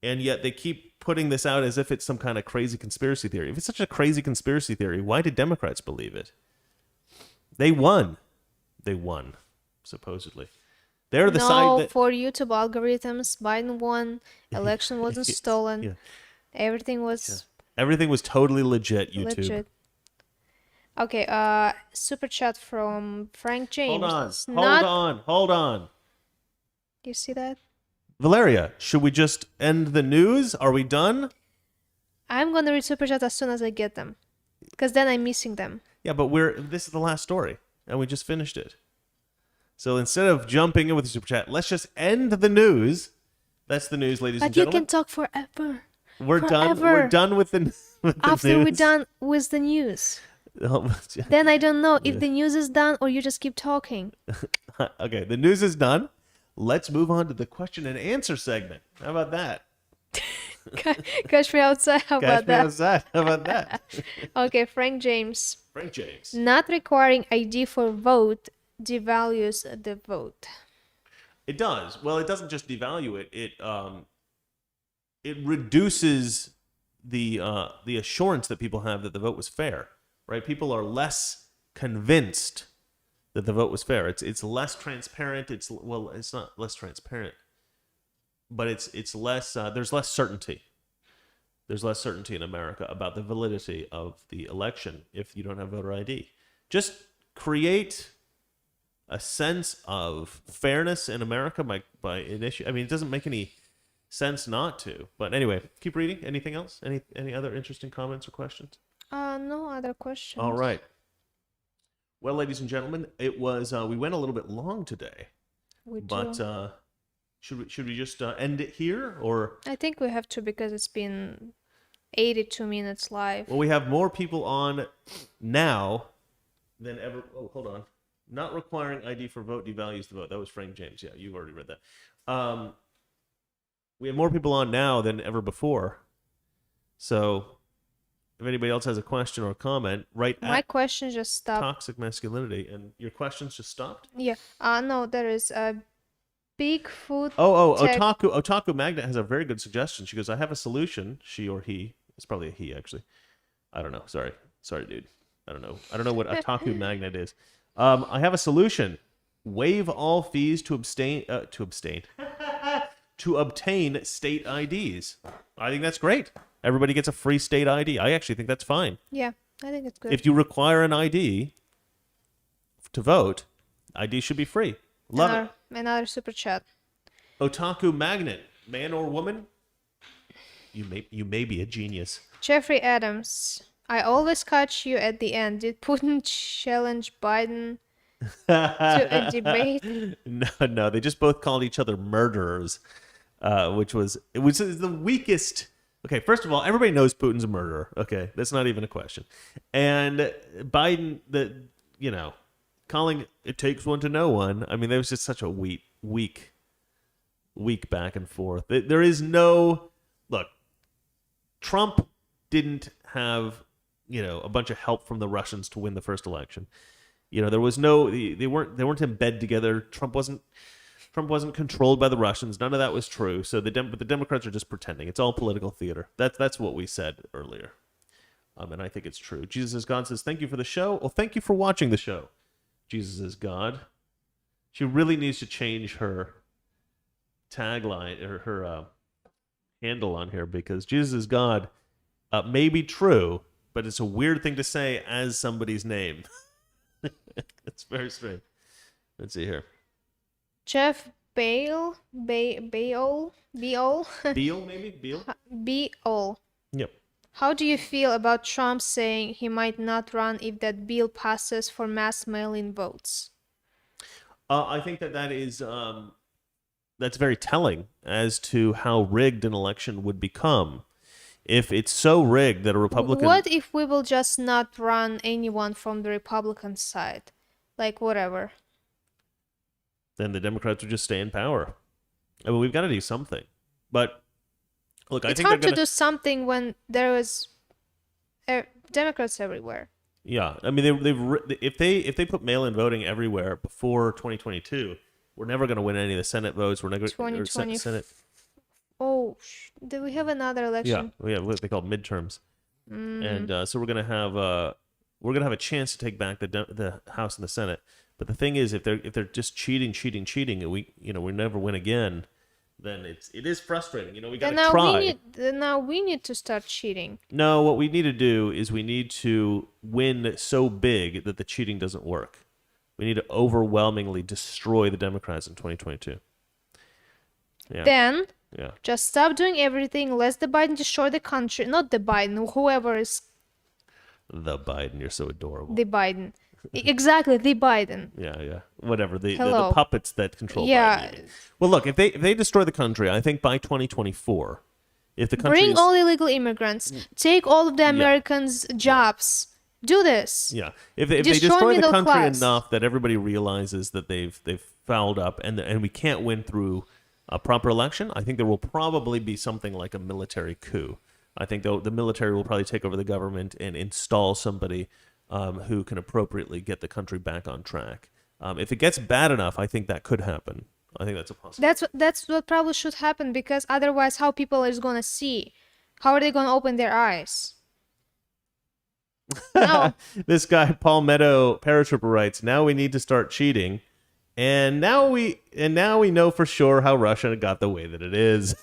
And yet they keep putting this out as if it's some kind of crazy conspiracy theory. If it's such a crazy conspiracy theory, why did Democrats believe it? They won. They won, supposedly. They're the side that... for YouTube algorithms, Biden won. Election wasn't Yes, stolen. yeah. Everything was Everything was totally legit, YouTube. legit. Okay, super chat from Frank James. Hold on. You see that? Valeria, should we just end the news? Are we done? I'm gonna read super chat as soon as I get them, because then I'm missing them. Yeah, but this is the last story, and we just finished it. So instead of jumping in with the super chat, let's just end the news. That's the news, ladies and But you gentlemen. can talk forever. We're done. forever. We're done with the After news. we're done with the news, then I don't know if the news is done or you just keep talking. Okay, the news is done. Let's move on to the question and answer segment. How about that? Catch me outside. How Catch about me that? outside. How about that? Okay, Frank James. Frank James. Not requiring ID for vote devalues the vote. It does. Well, it doesn't just devalue it. It reduces the assurance that people have that the vote was fair. Right? People are less convinced that the vote was fair. It's less transparent. It's not less transparent, but it's less. There's less certainty. There's less certainty in America about the validity of the election if you don't have voter ID. Just create a sense of fairness in America by an issue. I mean, it doesn't make any sense not to. But anyway, keep reading. Anything else? Any other interesting comments or questions? No other questions. All right. Well, ladies and gentlemen, it was we went a little bit long today, but should we just end it here, or? I think we have to, because it's been 82 minutes live. Well, we have more people on now than ever. Oh, hold on. Not requiring ID for vote devalues the vote. That was Frank James. Yeah, you've already read that. We have more people on now than ever before. So, if anybody else has a question or a comment, My question just stopped. Toxic masculinity, and your questions just stopped. Yeah. No, there is a Bigfoot. Tech. Otaku Magnet has a very good suggestion. She goes, "I have a solution." She or he. It's probably a he, actually. I don't know. Sorry, dude. I don't know what Otaku Magnet is. I have a solution. Waive all fees to obtain state IDs. I think that's great. Everybody gets a free state ID. I actually think that's fine. Yeah, I think it's good. If you require an ID to vote, ID should be free. Love it. Another super chat. Otaku Magnet, man or woman? You may be a genius. Jeffrey Adams. I always catch you at the end. Did Putin challenge Biden to a debate? No, they just both called each other murderers, which was the weakest Okay, first of all, everybody knows Putin's a murderer. Okay, that's not even a question. And Biden, calling it takes one to know one. I mean, there was just such a weak back and forth. There is no look. Trump didn't have a bunch of help from the Russians to win the first election. There was no they weren't in bed together. Trump wasn't controlled by the Russians. None of that was true. So but the Democrats are just pretending. It's all political theater. That's what we said earlier. And I think it's true. Jesus is God says, thank you for the show. Well, thank you for watching the show. Jesus is God. She really needs to change her tagline or her handle on here, because Jesus is God may be true, but it's a weird thing to say as somebody's name. It's very strange. Let's see here. Jeff Beal, Beal, Beal, maybe? Beal? Beal. Yep. How do you feel about Trump saying he might not run if that bill passes for mass mail-in votes? I think that is that's very telling as to how rigged an election would become. If it's so rigged that a Republican... What if we will just not run anyone from the Republican side? Like, whatever. Then the Democrats would just stay in power. I mean, we've got to do something. But, look, I it's think hard they're to do something when there is Democrats everywhere. Yeah, I mean, if they put mail-in voting everywhere before 2022, we're never going to win any of the Senate votes. We're never going to 2020. Senate. Oh, do we have another election? Yeah, we have what they call midterms, and so we're gonna have a chance to take back the House and the Senate. But the thing is, if they're just cheating, and we never win again, then it is frustrating. We got to try. Now we need to start cheating. No, what we need to do is we need to win so big that the cheating doesn't work. We need to overwhelmingly destroy the Democrats in 2022. Yeah. Then. Yeah. Just stop doing everything. Let the Biden destroy the country. Not the Biden, whoever is. The Biden, you're so adorable. The Biden. Exactly, the Biden. Yeah. Whatever. The Hello. puppets that control Yeah. Biden. Well, look, if they destroy the country, I think by 2024, if the country Bring all illegal immigrants. Take all of the Americans' jobs. Do this. Yeah. If they Destroy destroy the middle country class. enough that everybody realizes that they've fouled up and we can't win through a proper election, I think there will probably be something like a military coup. I think the military will probably take over the government and install somebody who can appropriately get the country back on track. If it gets bad enough, I think that could happen. I think that's a possibility. That's what probably should happen, because otherwise how people is going to see? How are they going to open their eyes? No. This guy Paul Meadow Paratrooper writes, now we need to start cheating. And now we know for sure how Russia got the way that it is.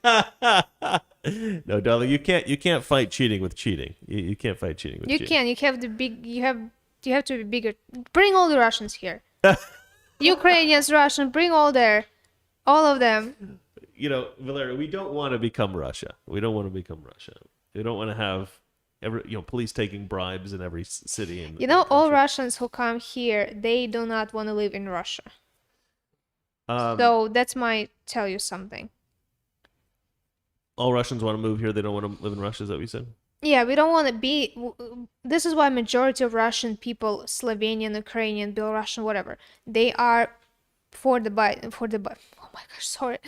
No, darling, you can't fight cheating with cheating. You can't fight cheating with cheating. You can. You have to be bigger. Bring all the Russians here. Ukrainians, Russian, bring all of them. Valeria, we don't want to become Russia. We don't want to have police taking bribes in every city. All Russians who come here, they do not want to live in Russia. So that's my tell you something. All Russians want to move here. They don't want to live in Russia. Is that what you said? Yeah, we don't want to be. This is why majority of Russian people, Slovenian, Ukrainian, Belarusian, whatever, they are for the Biden. Oh my gosh, sorry.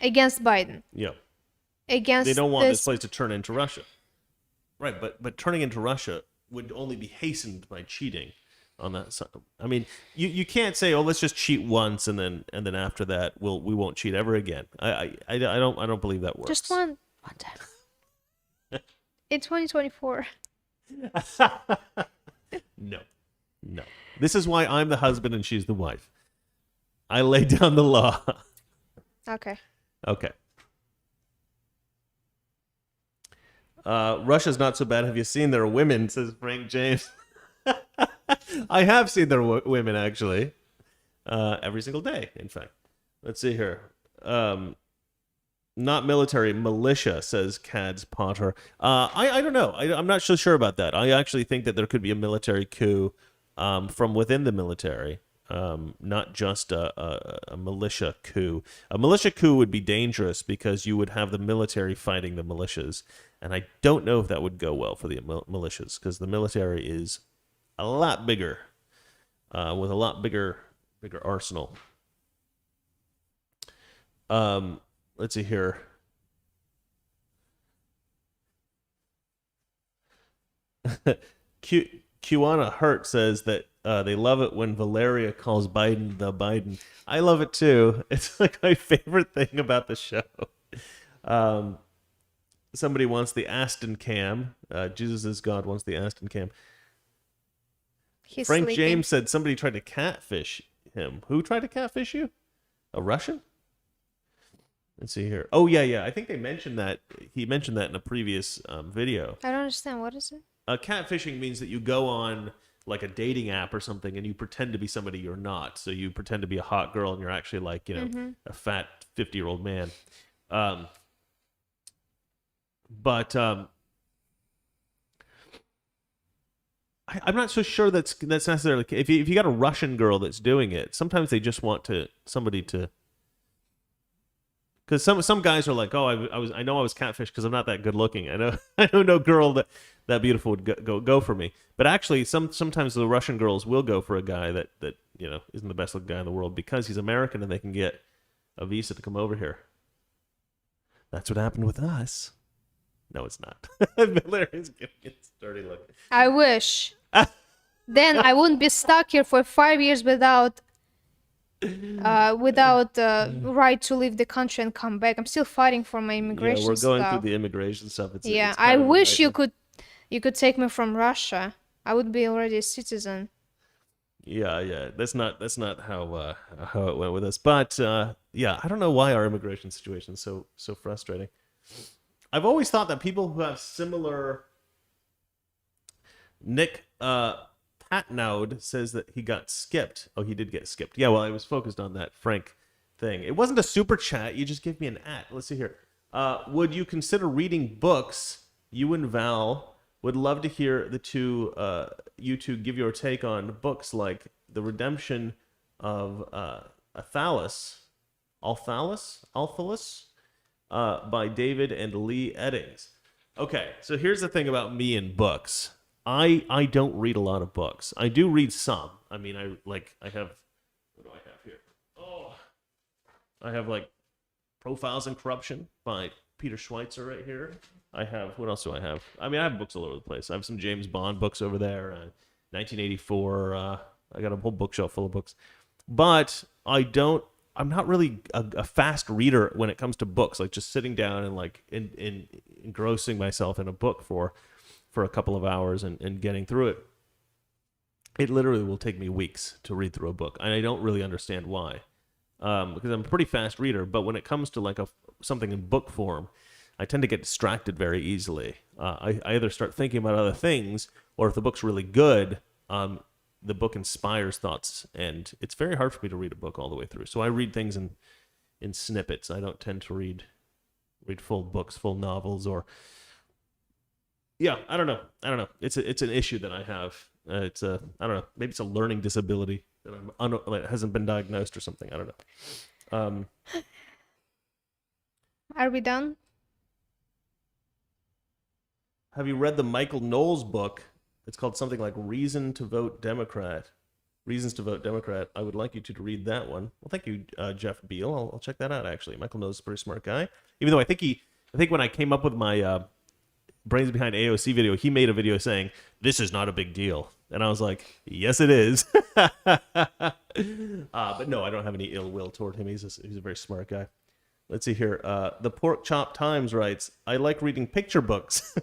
Against Biden. Yeah. Against. They don't want this place to turn into Russia. Right, but turning into Russia would only be hastened by cheating on that side. I mean, you can't say, "Oh, let's just cheat once and then after that we won't cheat ever again." I don't believe that works. Just one time. In 2024. No. This is why I'm the husband and she's the wife. I lay down the law. Okay. Russia's not so bad. Have you seen their women? Says Frank James. I have seen their women, actually. Every single day, in fact. Let's see here. Not military, militia, says Cads Potter. I don't know. I'm not so sure about that. I actually think that there could be a military coup from within the military. not just a militia coup. A militia coup would be dangerous because you would have the military fighting the militias, and I don't know if that would go well for the militias because the military is a lot bigger, with a lot bigger arsenal. Let's see here. Kiwana Hurt says that they love it when Valeria calls Biden the Biden. I love it too. It's like my favorite thing about the show. Somebody wants the Aston cam. Jesus is God wants the Aston cam. He's Frank sleeping. James said somebody tried to catfish him. Who tried to catfish you? A Russian? Let's see here. Oh, yeah. I think they mentioned that. He mentioned that in a previous video. I don't understand. What is it? Catfishing means that you go on like a dating app or something and you pretend to be somebody you're not. So you pretend to be a hot girl and you're actually like, a fat 50-year-old man. But I'm not so sure that's necessarily if you got a Russian girl that's doing it. Sometimes they just want somebody to. Because some guys are like, oh, I know I was catfished because I'm not that good looking. I know no girl that beautiful would go for me. But actually, sometimes the Russian girls will go for a guy that isn't the best looking guy in the world because he's American and they can get a visa to come over here. That's what happened with us. No, it's not. Valerian's giving it a dirty look. I wish. Then I wouldn't be stuck here for 5 years without right to leave the country and come back. I'm still fighting for my immigration Yeah, we're going stuff. through the immigration stuff. It's I kind of a wish you nightmare. could take me from Russia. I would be already a citizen. Yeah. That's not how it went with us. But I don't know why our immigration situation is so frustrating. I've always thought that people who have similar. Nick Patnaud says that he got skipped. Oh, he did get skipped. Yeah, well, I was focused on that Frank thing. It wasn't a super chat. You just gave me an @ Let's see here. Would you consider reading books? You and Val would love to hear you two give your take on books like The Redemption of Althalus, by David and Lee Eddings. Okay, so here's the thing about me and books. I don't read a lot of books. I do read some. I mean, I have, what do I have here? Oh, I have like Profiles in Corruption by Peter Schweitzer right here. I have, what else do I have? I mean, I have books all over the place. I have some James Bond books over there. 1984. I got a whole bookshelf full of books. But I'm not really a fast reader when it comes to books, like just sitting down and like engrossing myself in a book for a couple of hours and getting through it. It literally will take me weeks to read through a book, and I don't really understand why. Because I'm a pretty fast reader, but when it comes to like something in book form, I tend to get distracted very easily. I either start thinking about other things, or if the book's really good, the book inspires thoughts, and it's very hard for me to read a book all the way through. So I read things in snippets. I don't tend to read full books, full novels, or I don't know. It's an issue that I have. I don't know. Maybe it's a learning disability that hasn't been diagnosed or something. I don't know. Are we done? Have you read the Michael Knowles book? It's called something like Reasons to Vote Democrat. I would like you to read that one. Well, thank you, Jeff Beal. I'll check that out, actually. Michael Knowles is a pretty smart guy. Even though I think when I came up with my Brains Behind AOC video, he made a video saying, this is not a big deal. And I was like, yes, it is. But no, I don't have any ill will toward him. He's a very smart guy. Let's see here. The Pork Chop Times writes, I like reading picture books.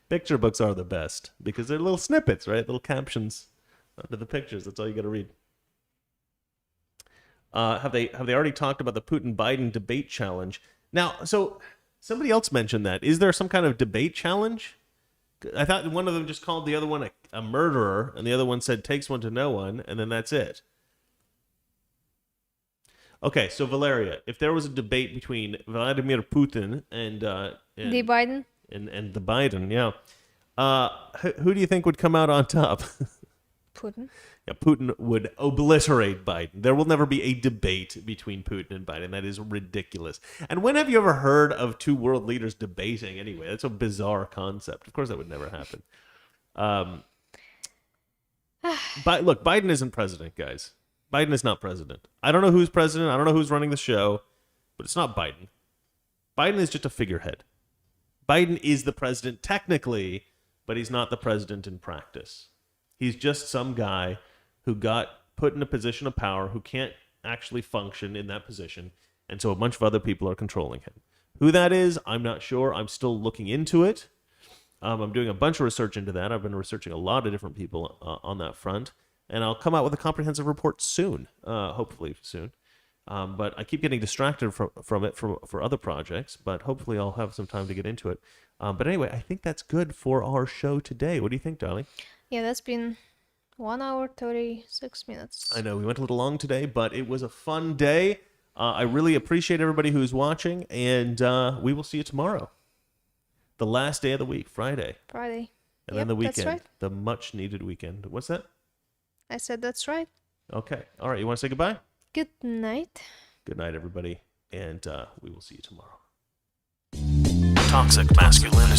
Picture books are the best because they're little snippets, right? Little captions under the pictures. That's all you got to read. Have they already talked about the Putin-Biden debate challenge? Now, so somebody else mentioned that. Is there some kind of debate challenge? I thought one of them just called the other one a murderer, and the other one said takes one to know one, and then that's it. Okay, so Valeria, if there was a debate between Vladimir Putin and The Biden? and the Biden, who do you think would come out on top? Putin. Yeah, Putin would obliterate Biden. There will never be a debate between Putin and Biden. That is ridiculous. And when have you ever heard of two world leaders debating anyway? That's a bizarre concept. Of course, that would never happen. But look, Biden isn't president, guys. Biden is not president. I don't know who's president. I don't know who's running the show, but it's not Biden. Biden is just a figurehead. Biden is the president technically, but he's not the president in practice. He's just some guy who got put in a position of power who can't actually function in that position, and so a bunch of other people are controlling him. Who that is, I'm not sure. I'm still looking into it. I'm doing a bunch of research into that. I've been researching a lot of different people on that front, and I'll come out with a comprehensive report soon, hopefully soon. But I keep getting distracted from it for other projects, but hopefully I'll have some time to get into it. But anyway, I think that's good for our show today. What do you think, darling? Yeah, that's been 1 hour 36 minutes. I know we went a little long today, but it was a fun day. I really appreciate everybody who's watching, and we will see you tomorrow. The last day of the week, Friday. Friday. And then the weekend. That's right. The much needed weekend. What's that? I said that's right. Okay. All right. You want to say goodbye? Good night. Good night, everybody. And we will see you tomorrow. Toxic masculinity.